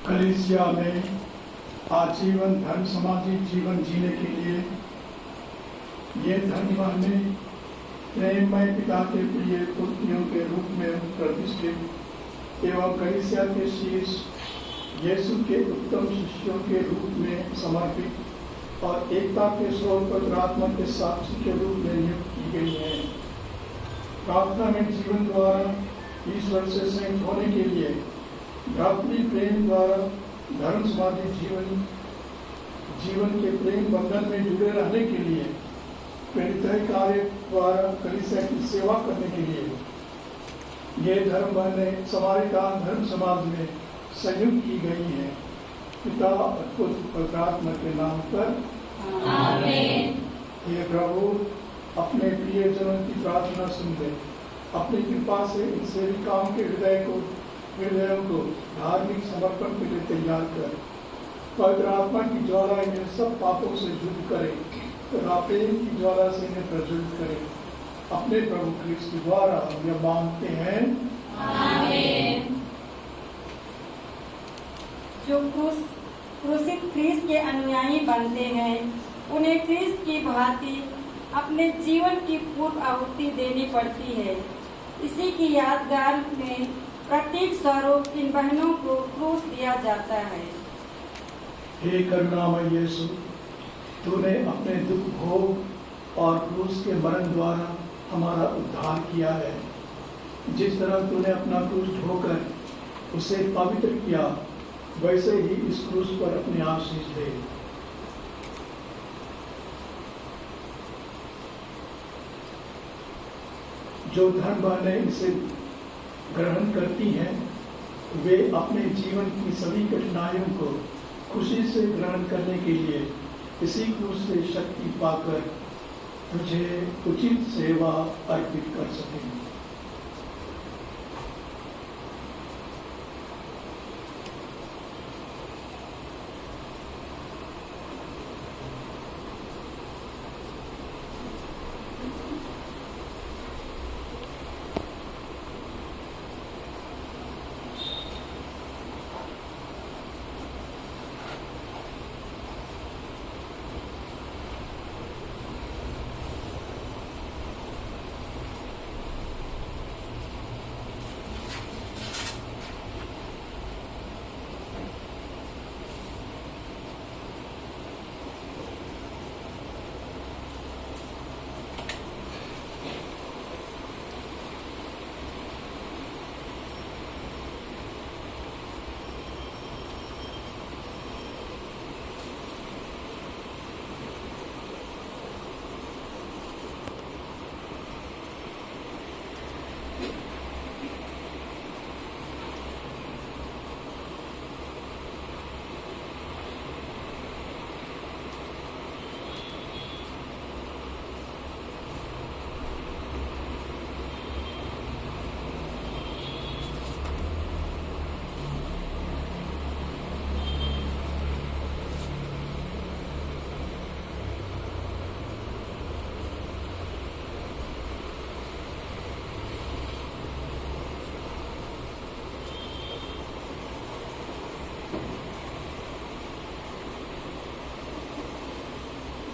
कलीसिया में आजीवन धर्म समाजी जीवन जीने के लिए ये धर्म हमें प्रेममय पिता के प्रिय पुत्रियों के रूप में प्रतिष्ठित एवं कलीसिया के शीर्ष यीशु के उत्तम शिष्यों के रूप में समर्पित और एकता के स्रोत पवित्र आत्मा के साक्षी के रूप में नियुक्त की गई है। प्रार्थना में जीवन द्वारा ईश्वर से संयुक्त होने के लिए भ्रातृ प्रेम द्वारा धर्म समाधि जीवन के प्रेम बंधन में जुड़े रहने के लिए प्रेरित कार्य द्वारा कलीसिया की सेवा करने के लिए ये धर्म बहनें समारितान धर्म समाज में संयुक्त की गई है। पिता और पुत्र और आत्मा के नाम पर आमीन। हे प्रभु, अपने प्रियजनों की प्रार्थना सुन ले। अपनी कृपा से इन सेविकाओं के हृदयों को धार्मिक समर्पण के लिए तैयार कर। पवित्र आत्मा की ज्वाला इन्हें सब पापों से शुद्ध करे तथा प्रेम की ज्वाला से इन्हें प्रज्वलित करे। अपने प्रभु क्रिस्त द्वारा हम यह मांगते हैं, आमीन। जो क्रूसित ख्रीस्त के अनुयायी बनते हैं उन्हें ख्रीस्त की भांति अपने जीवन की पूर्व आहुति देनी पड़ती है। इसी की यादगार में प्रत्येक स्वरूप इन बहनों को क्रूस दिया जाता है। हे करुणामय यीशु, तूने अपने दुख भोग और क्रूस के मरण द्वारा हमारा उद्धार किया है। जिस तरह तूने अपना क्रूस ढोकर उसे पवित्र किया, वैसे ही इस क्रूस पर अपनी आशीष दे। जो धर्म बहनें इसे ग्रहण करती हैं, वे अपने जीवन की सभी कठिनाइयों को खुशी से ग्रहण करने के लिए इसी क्रूस से शक्ति पाकर तुझे उचित सेवा अर्पित कर सकें।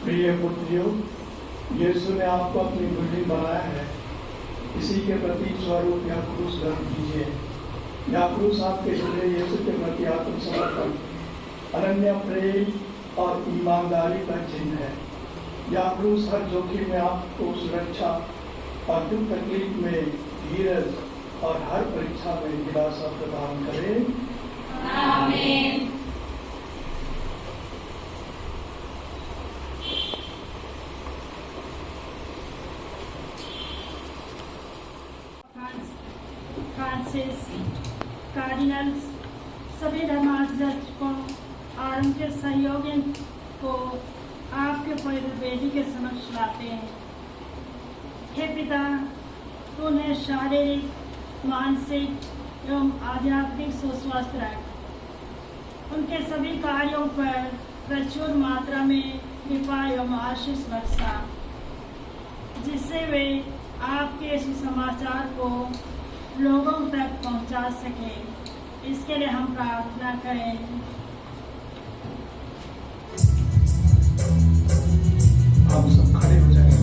प्रिय पुत्रियों, यीशु ने आपको अपनी बुद्धि बनाया है। इसी के प्रतीक स्वरूप यह क्रूस ग्रहण कीजिए। यह क्रूस आपके हृदय यीशु के प्रति आत्मसमर्पण, अनन्य प्रेम और ईमानदारी का चिन्ह है। यह क्रूस हर जोखिम में आपको सुरक्षा और दुख तकलीफ में धीरज और हर परीक्षा में दिलासा प्रदान करे। आमीन। फ्रांसिस, कार्डिनल्स, सभी धर्माध्यक्षों और उनके सहयोगियों को आपके पवित्र बेदी के समक्ष लाते हैं। हे पिता, उन्हें शारीरिक, मानसिक एवं आध्यात्मिक सुस्वस्थ रख। उनके सभी कार्यों पर प्रचुर मात्रा में कृपा एवं आशीष बरसा, जिससे वे आपके इस समाचार को लोगों तक पहुंचा सके इसके लिए हम प्रार्थना करें। आप सब खड़े हो जाएंगे।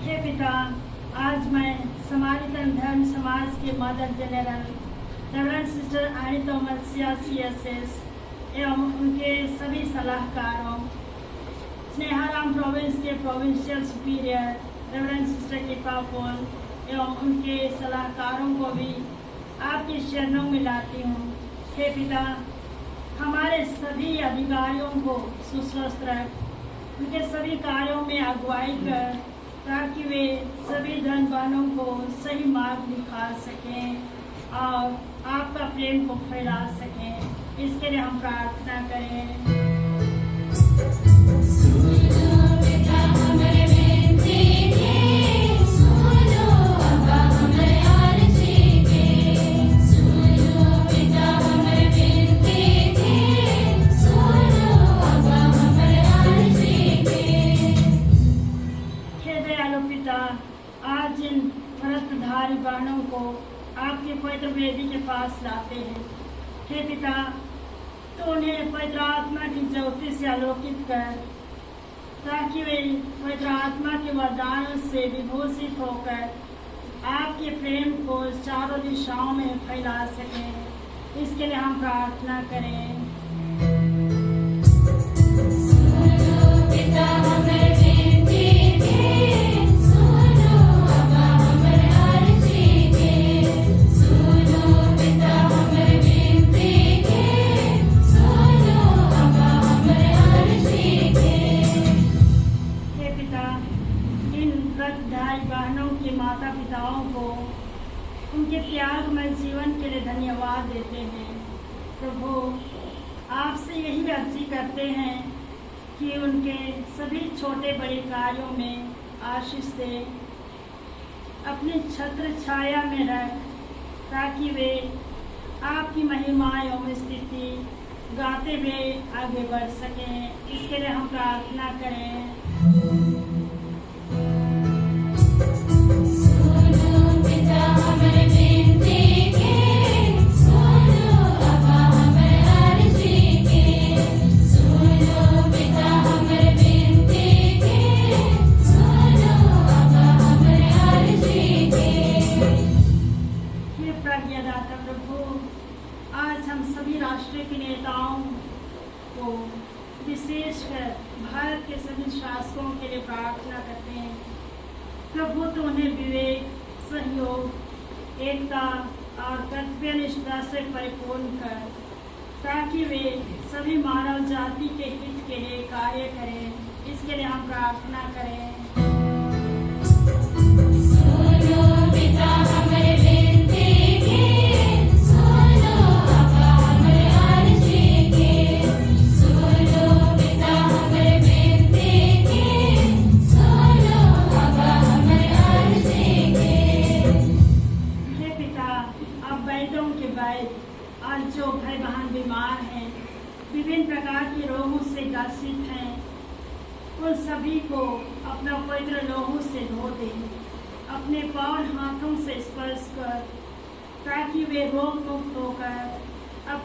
हे पिता, आज मैं समारितन धर्म समाज के मदर जनरल रेवरेंड सिस्टर आनी थॉमस CSS एवं उनके सभी सलाहकारों, स्नेहाराम प्रोविंस के प्रोविंशियल सुपीरियर रेवरेंड सिस्टर कृपा पोल एवं उनके सलाहकारों को भी आपकी शरणों में लाती हूँ। हे पिता, हमारे सभी अधिकारियों को सुस्वस्थ रख, उनके सभी कार्यों में अगुवाई कर, ताकि वे सभी धन बहनों को सही मार्ग दिखा सकें और आपका प्रेम को फैला सकें। इसके लिए हम प्रार्थना करें। आज इन व्रतधारी बहनों को आपके पवित्र वेदी के पास लाते हैं। हे पिता, तो उन्हें पवित्र आत्मा की ज्योति से आलोकित कर, ताकि वे पवित्र आत्मा के वरदानों से विभूषित होकर आपके प्रेम को चारों दिशाओं में फैला सकें। इसके लिए हम प्रार्थना करें। बहनों के माता पिताओं को उनके त्यागमय जीवन के लिए धन्यवाद देते हैं। प्रभु, आपसे यही अर्जी करते हैं कि उनके सभी छोटे बड़े कार्यों में आशीष दे, अपनी छत्र छाया में रख, ताकि वे आपकी महिमा एवं स्थिति गाते हुए आगे बढ़ सकें। इसके लिए हम प्रार्थना करें। राष्ट्रीय के नेताओं को, विशेषकर भारत के सभी शासकों के लिए प्रार्थना करते हैं। प्रभु, तो उन्हें विवेक, सहयोग, एकता और कर्तव्यनिष्ठा से परिपूर्ण कर, ताकि वे सभी मानव जाति के हित के लिए कार्य करें। इसके लिए हम प्रार्थना करें। और जो भाई बहन बीमार हैं, विभिन्न प्रकार के रोगों से ग्रसित हैं, उन सभी को अपना पवित्र लहू से धो दें, अपने पांव हाथों से स्पर्श कर, ताकि वे रोग मुक्त होकर अब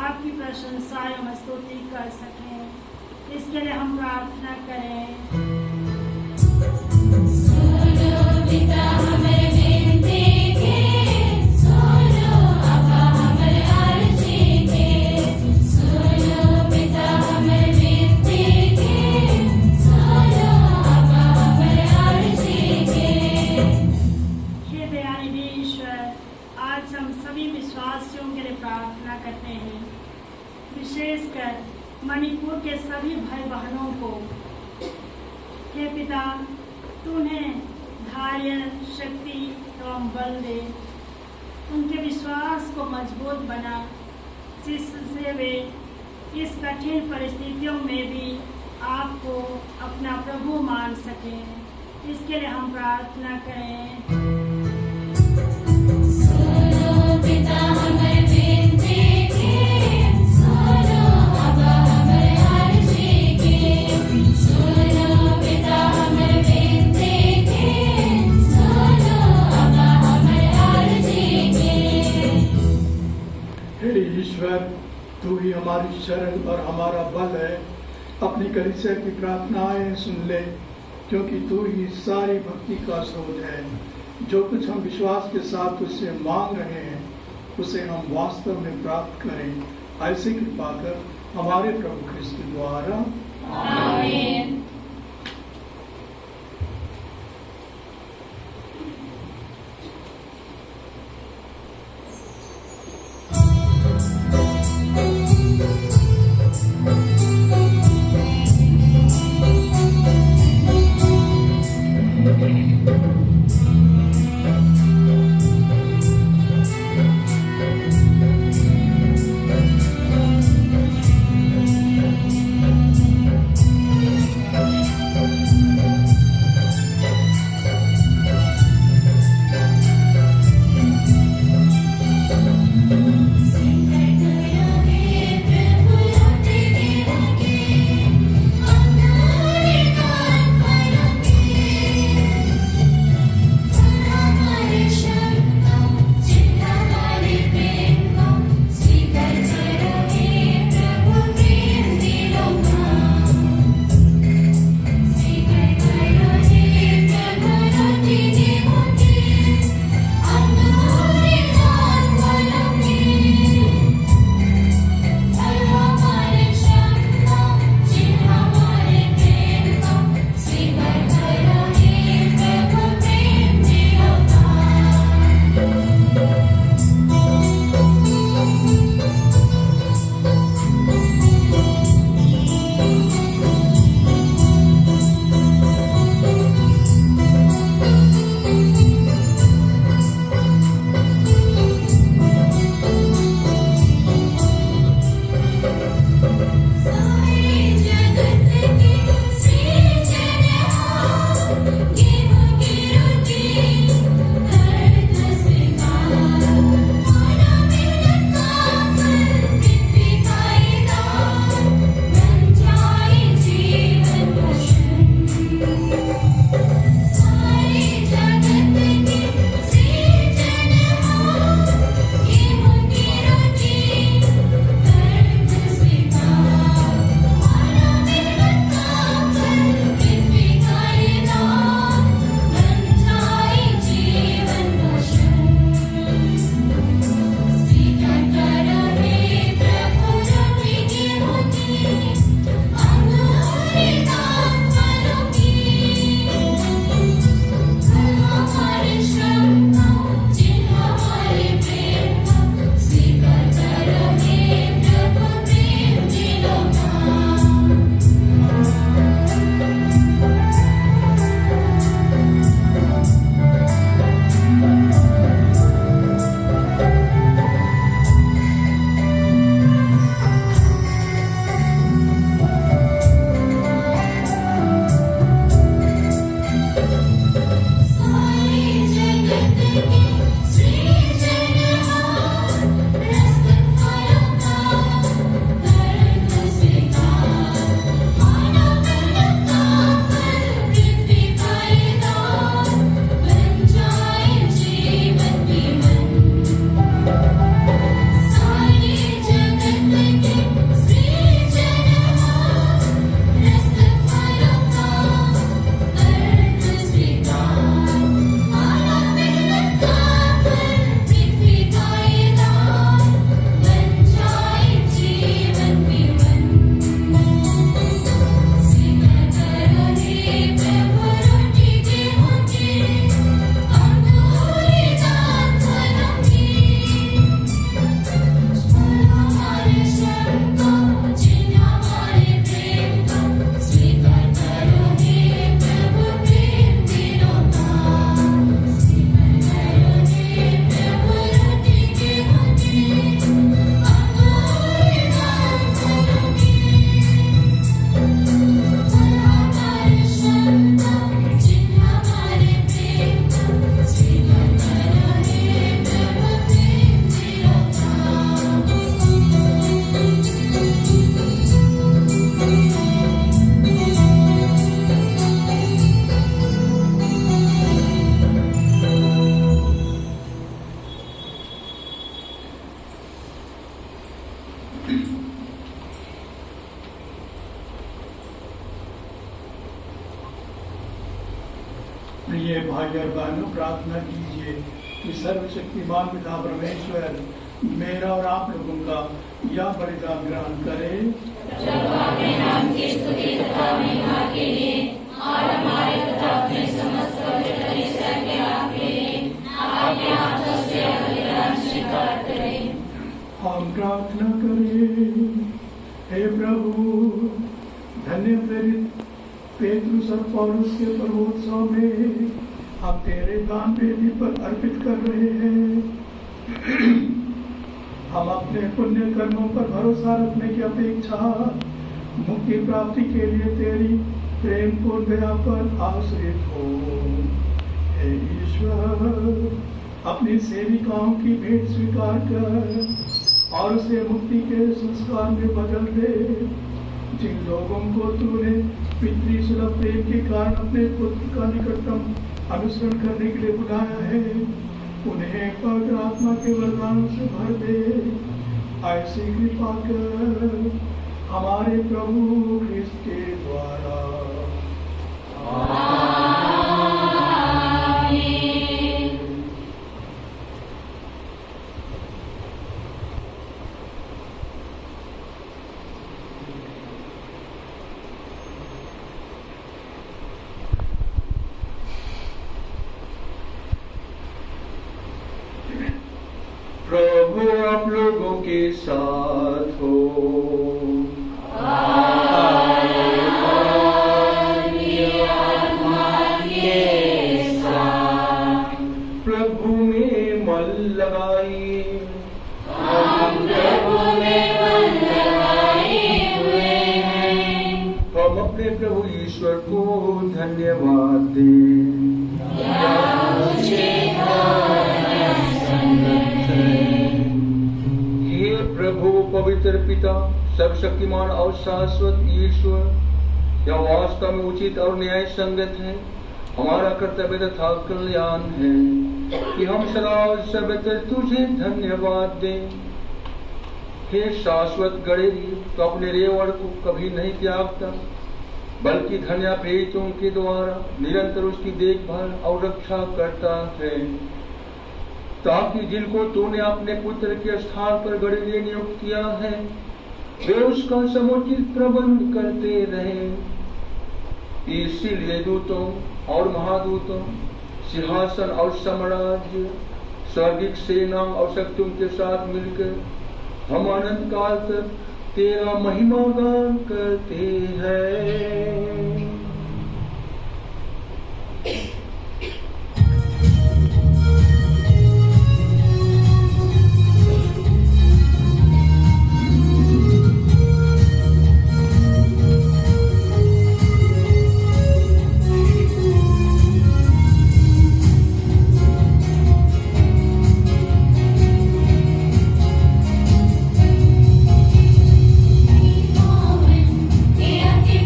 आपकी प्रशंसा एवं स्तुति कर सकें। इसके लिए हम प्रार्थना करें। विशेषकर मणिपुर के सभी भाई बहनों को, हे पिता, तू उन्हें धैर्य, शक्ति एवं बल दे, उनके विश्वास को मजबूत बना, जिससे वे इस कठिन परिस्थितियों में भी आपको अपना प्रभु मान सकें। इसके लिए हम प्रार्थना करें। सुनो पिता हमर विनती के, सुनो अबा हमर अर्जी के। सुनो पिता हमर विनती के, सुनो अबा हमर अर्जी के। हे ईश्वर, तू ही हमारी शरण और हमारा बल है। अपनी कलीसिया की प्रार्थनाएं सुन ले, क्योंकि तू ही सारी भक्ति का स्रोत है। जो कुछ हम विश्वास के साथ तुझसे मांग रहे हैं, उसे हम वास्तव में प्राप्त करें। ऐसी कृपा कर हमारे प्रभु ख्रिस्त द्वारा। आमीन। Thank you. प्रिय भाई और बहनों, प्रार्थना कीजिए कि सर्वशक्तिमान पिता परमेश्वर मेरा और आप लोगों का यह बलिदान ग्रहण करे, जब अपने नाम की स्तुति तथा महिमा के लिए और हमारे तथा अपने समस्त पवित्र कलीसिया के लाभ के लिए आपके हाथों से बलिदान स्वीकार करें। हम प्रार्थना करें। हे प्रभु, धन्य प्रेरित पेतरुस और पौलुस के पर्वोत्सव में हम तेरे दान वेदी पर अर्पित कर रहे हैं। हम अपने पुण्य कर्मों पर भरोसा रखने की अपेक्षा मुक्ति प्राप्ति के लिए तेरी प्रेम पूर्ण दया पर आश्रित हो। हे ईश्वर, अपनी सेविकाओं की भेंट स्वीकार कर और उसे मुक्ति के संस्कार में बदल दे। जिन लोगों को तूने पितृसुलभ प्रेम के कारण अपने पुत्र का निकटतम अनुसरण करने के लिए बुलाया है, उन्हें पवित्र आत्मा के वरदानों से भर दे। ऐसी कृपा कर हमारे प्रभु ख्रिस्त के द्वारा। प्रभु आप लोगों के साथ हो। प्रभु में मन लगाइए। हम अपने प्रभु ईश्वर को धन्यवाद दें। हे प्रभु पवित्र पिता, सर्वशक्तिमान और शाश्वत ईश्वर, यह वास्तव में उचित और न्याय संगत है, हमारा कर्तव्य तथा कल्याण है कि हम सदा सर्वत्र तुझे धन्यवाद दें। हे शाश्वत गणेरी, तो अपने रेवड़ को कभी नहीं त्यागता, बल्कि धन्य प्रेरितों के द्वारा निरंतर उसकी देखभाल और रक्षा करता है, ताकि जिनको तूने अपने पुत्र के स्थान पर गणेरी नियुक्त किया है, वे उसका समुचित प्रबंध करते रहे। इसीलिए दूतों और महादूतों, सिंहासन और साम्राज्य, स्वर्गिक सेना और शक्तियों के साथ मिलकर हम अनंत काल तक तेरा महिमा गान करते हैं।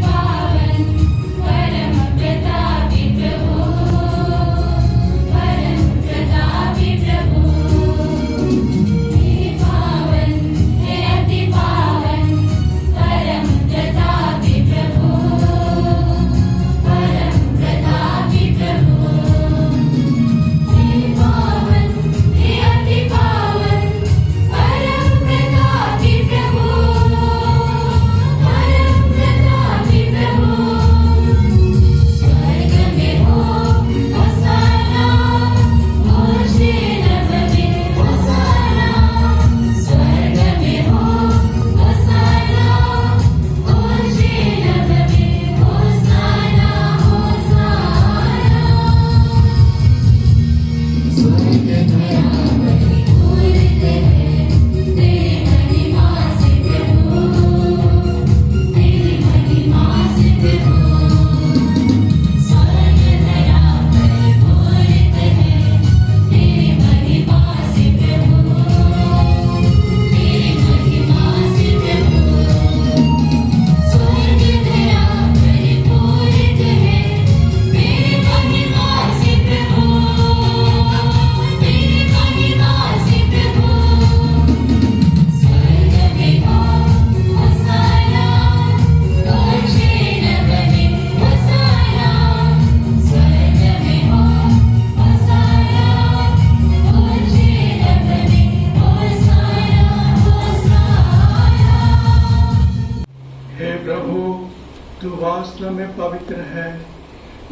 पावन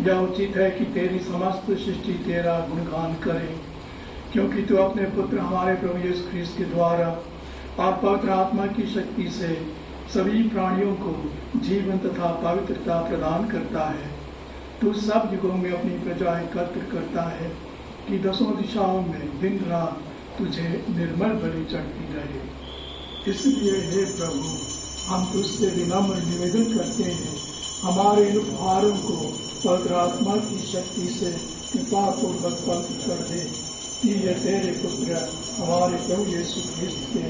यह उचित है कि तेरी समस्त सृष्टि तेरा गुणगान करे, क्योंकि तू अपने पुत्र हमारे प्रभु यीशु ख्रीस्त के द्वारा और पवित्र आत्मा की शक्ति से सभी प्राणियों को जीवन तथा पवित्रता प्रदान करता है। तू सब युगों में अपनी प्रजा एकत्र करता है कि दसों दिशाओं में दिन रात तुझे निर्मल बलि चढ़ती रहे। इसलिए हे प्रभु, हम तुझसे विनम्र निवेदन करते हैं, हमारे इन उपहारों को पवित्र आत्मा की शक्ति से कृपा पूर्वक पवित्र कर दे, कि ये तेरे पुत्र हमारे प्रभु यीशु ख्रीस्त के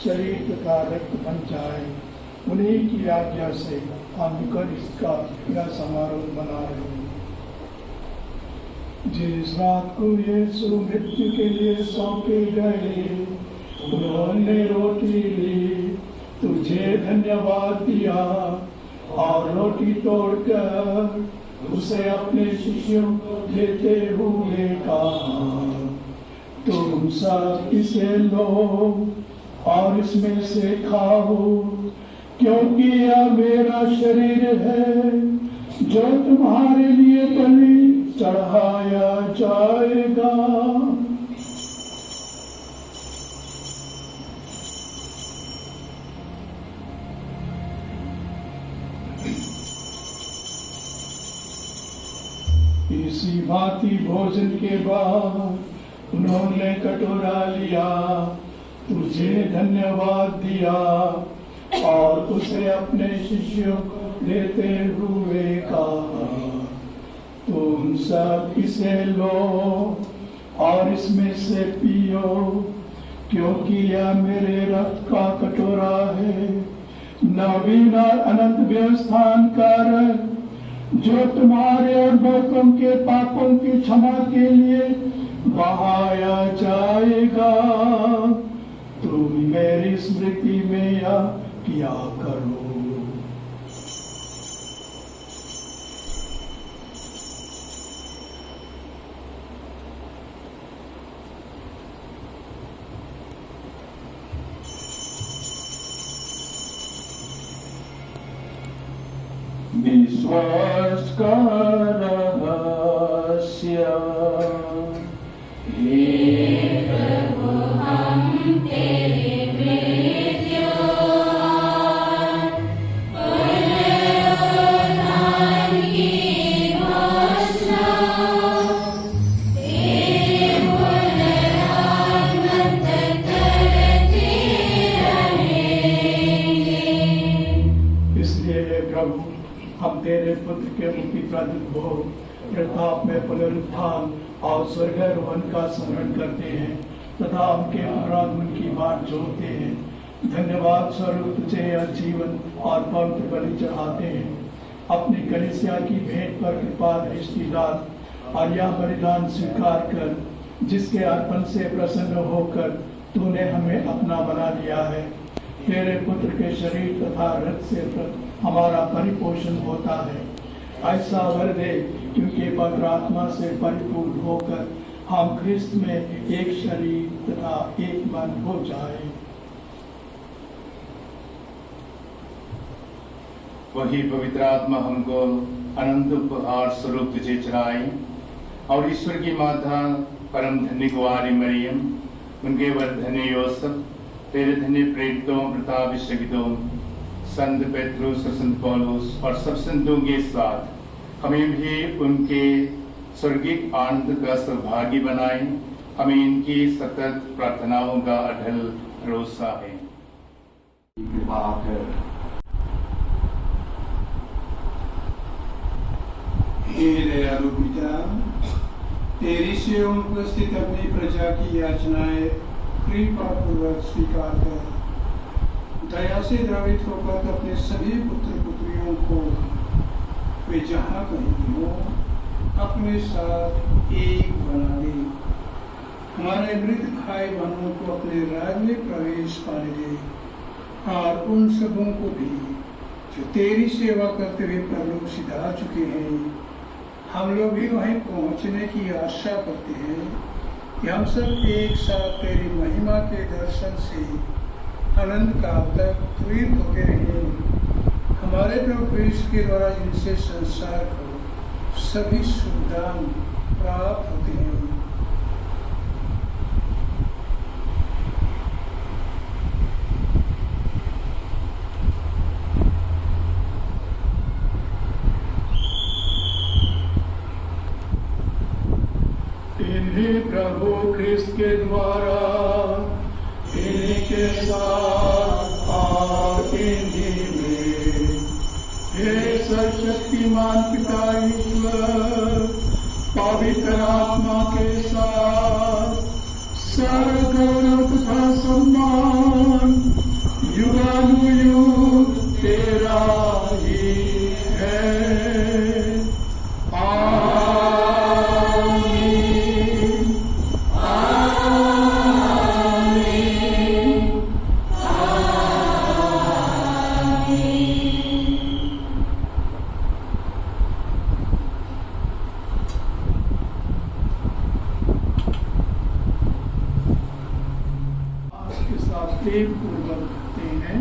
शरीर तथा रक्त बन जाए। उन्हीं की आज्ञा से हम कर इसका यह समारोह मना रहे हैं। जिस रात को यीशु मृत्यु के लिए सौंपे गए, उन्होंने रोटी ली, तुझे धन्यवाद दिया और रोटी तोड़कर उसे अपने शिष्यों को देते हुए कहा, तुम सब इसे लो और इसमें से खाओ, क्योंकि यह मेरा शरीर है जो तुम्हारे लिए बलि चढ़ाया जाएगा। इसी भांति भोजन के बाद उन्होंने कटोरा लिया, तुझे धन्यवाद दिया और उसे अपने शिष्यों को देते हुए कहा, तुम सब इसे लो और इसमें से पियो, क्योंकि यह मेरे रक्त का कटोरा है, नवीन और अनंत व्यवस्थान का रक्त, जो तुम्हारे और बहुतों के पापों की क्षमा के लिए बहाया जाएगा। तुम मेरी स्मृति में यह किया करो। विश्वास का रहस्य, हे प्रभु, हम तेरे मृत्यु और पुनरुत्थान की घोषणा तेरे पुनरागमन तक करते रहेंगे। इसलिए हे प्रभु, हम तेरे पुत्र के मुक्ति प्रदत्त हो प्रताप में पुनरुत्थान और स्वर्गारोहण का स्मरण करते हैं तथा उनके पुनरागमन की बाट जोड़ते हैं। धन्यवाद स्वरूप तुझे यह जीवन और पवित्र बलि चढ़ाते हैं। अपनी कलीसिया की भेंट पर कृपा दृष्टि डाल और यह बलिदान स्वीकार कर, जिसके अर्पण से प्रसन्न होकर तूने हमें अपना बना लिया है। तेरे पुत्र के शरीर तथा रक्त से हमारा परिपोषण होता है। ऐसा वर दे, क्योंकि पवित्र आत्मा से परिपूर्ण होकर हम ख्रिस्त में एक शरीर तथा एक मन हो जाए। वही पवित्र आत्मा हमको अनंत उपहार स्वरूप तुझे चढ़ाए और ईश्वर की माता परम धन्य कुंवारी मरियम, उनके वर धन्य योसेफ, तेरे धन्य प्रेरितों प्रताप शहीदों संत पेट्रुस और संत पौलुस और सब संतों के साथ हमें भी उनके स्वर्गिक आनंद का सौभाग्य बनाए। हमें इनकी सतत प्रार्थनाओं का अढल भरोसा है। हे दयालु पिता, तेरी से उपस्थित अपनी प्रजा की याचनाएं कृपा पूर्वक स्वीकार कर, दया से द्रवित होकर अपने सभी पुत्र पुत्रियों को वे जहाँ कहीं हो अपने साथ एक बना दे। हमारे मृत खाए बहनों को अपने राज्य में प्रवेश पाने दे और उन सबों को भी जो तेरी सेवा करते हुए परलोक सिधा चुके हैं, हम लोग भी वहीं पहुंचने की आशा करते हैं कि हम सब एक साथ तेरी महिमा के दर्शन से अनंत काल तक प्रीत होते रहें। हमारे प्रभु क्रिस्त के द्वारा जिनसे संसार को सभी सुविधाएं प्राप्त होती हैं। इन्हीं प्रभु ख्रिस्त के द्वारा, इन्हीं के साथ और इन्हीं में, हे सर्वशक्तिमान पिता ईश्वर, पवित्र आत्मा के साथ सर्व गौरव तथा सम्मान युगानुयुग तेरा ही है। प्रेम पूर्वक करते हैं।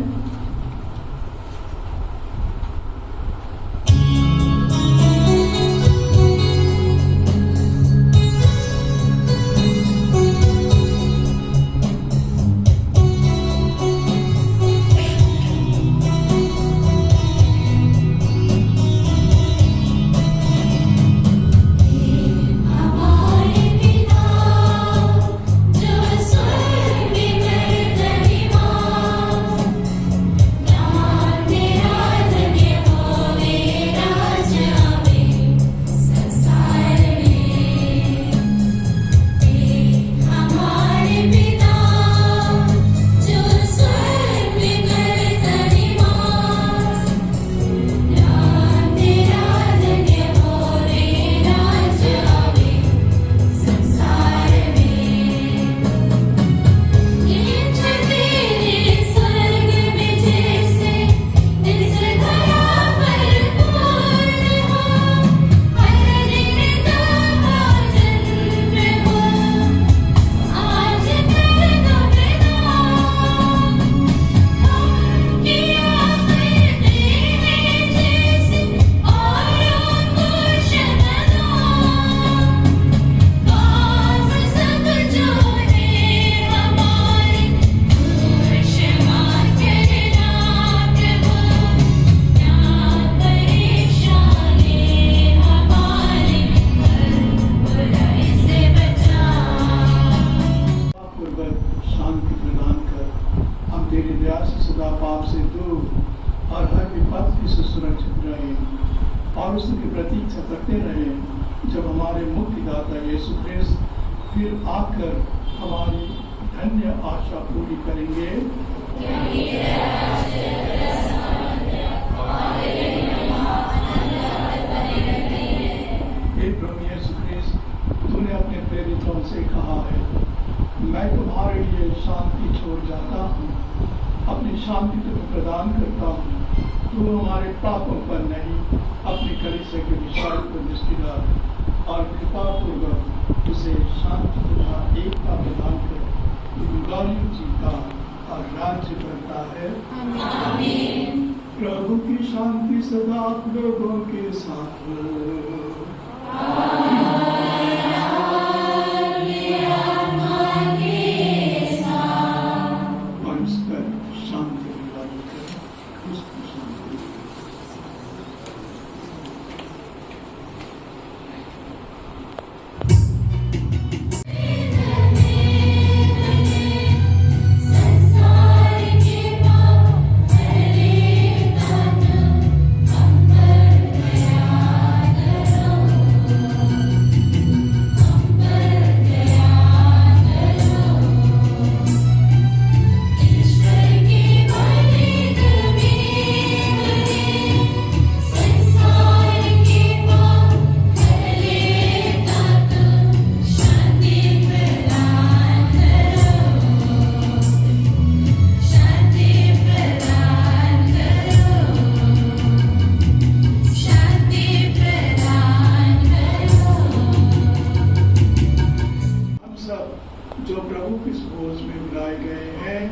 और उसकी प्रतीक्षा करते रहे जब हमारे मुक्तिदाता यीशु ख्रिस्त फिर आकर हमारी धन्य आशा पूरी करेंगे। हे प्रभु यीशु ख्रिस्त, तूने अपने प्रेरितों से कहा है, मैं तुम्हारे लिए शांति छोड़ जाता हूँ, अपनी शांति तुम्हें प्रदान करता हूँ। तू हमारे पापों पर नहीं, अपनी कलीसिया के विचार पर दृष्टि डाल और कृपा पूर्वक उसे शांति तथा एकता प्रदान कर युगायुग जीता और राज्य करता है। आमीन। प्रभु की शांति सदा आप लोगों के साथ हो। जो प्रभु के भोज में बुलाए गए हैं,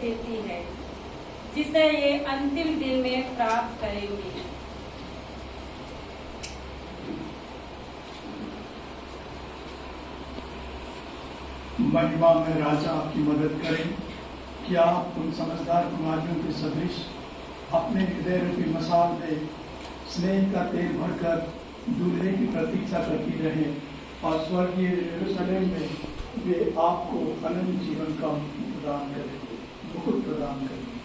देती है, जिसे ये अंतिम दिन में प्राप्त करेंगे। महिमा में राजा आपकी मदद करें कि आप उन समझदार कुमारियों के सदृश अपने हृदय रूपी मसाल में स्नेह का तेल भरकर दूल्हे की प्रतीक्षा करती रहे और स्वर्गीय यरूशलेम में वे आपको अनंत जीवन का प्रदान करेंगे, मुकुट प्रदान करेंगे।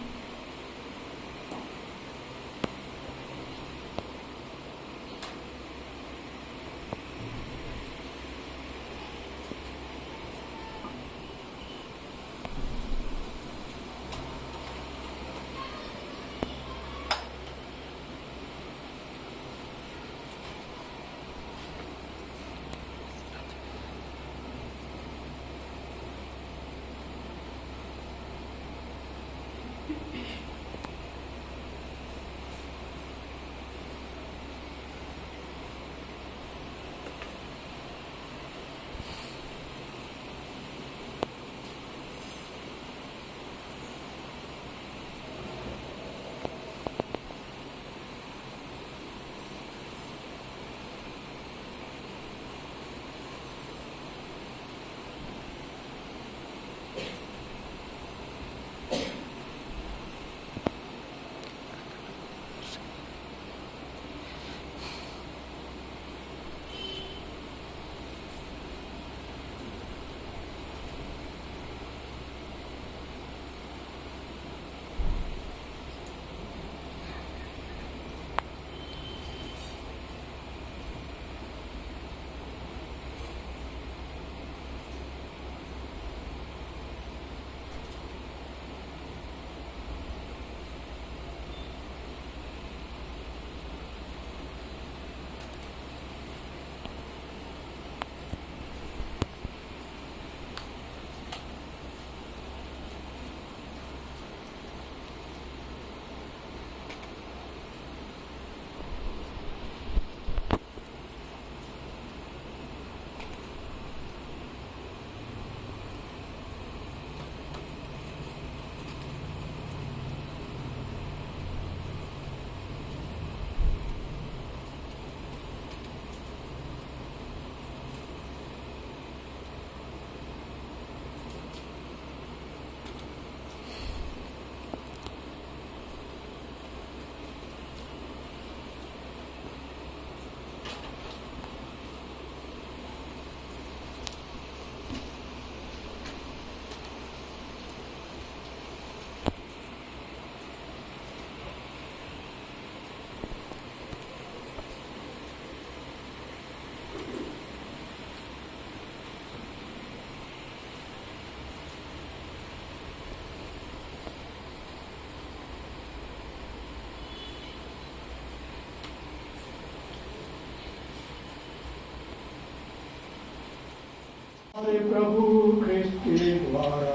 हमारे प्रभु क्रिस्त के द्वारा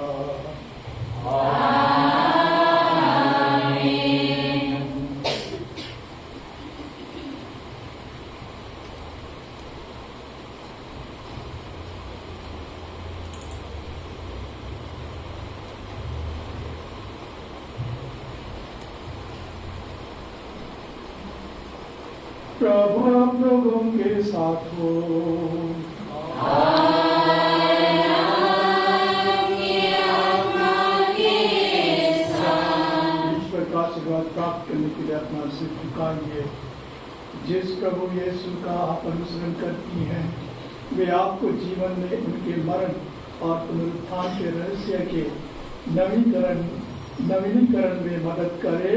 प्रभु आप लोगों के साथ हो। प्राप्त करने के लिए अपना सिर झुकाइए। जिस प्रभु यीशु का आप अनुसरण करती हैं, वे आपको जीवन में उनके मरण और पुनरुत्थान के रहस्य के नवीनीकरण में मदद करे।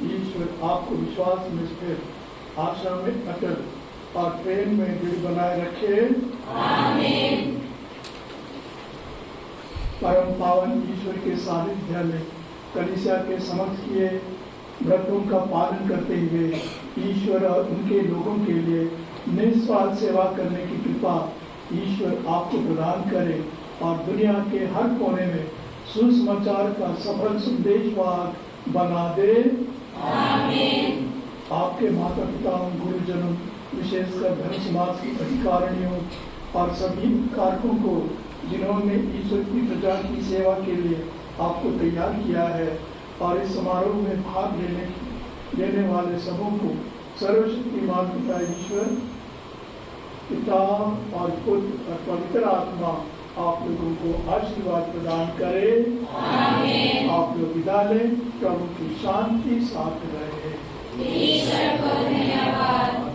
ईश्वर आपको विश्वास में स्थिर, आशा में अटल और प्रेम में दृढ़ बनाए रखे। परम पावन ईश्वर के सानिध्य में कलीसिया के समक्ष किए व्रतों का पालन करते हुए ईश्वर और उनके लोगों के लिए निस्वार्थ सेवा करने की कृपा ईश्वर आपको प्रदान करे और दुनिया के हर कोने में सुसमाचार का सफल संदेशवाहक बना दे। आपके माता पिताओं, गुरुजनों, विशेषकर धर्म समाज की अधिकारियों और सभी कारकों को जिन्होंने ईश्वर की प्रजा की सेवा के लिए आपको तैयार किया है और इस समारोह में भाग लेने वाले सबों को सर्वशक्तिमान पिता ईश्वर, पिता और पुत्र और पवित्र आत्मा आप लोगों को आशीर्वाद प्रदान करे। आमीन। आप लोग विदा लें। प्रभु की शांति साथ रहे। ईश्वर को धन्यवाद।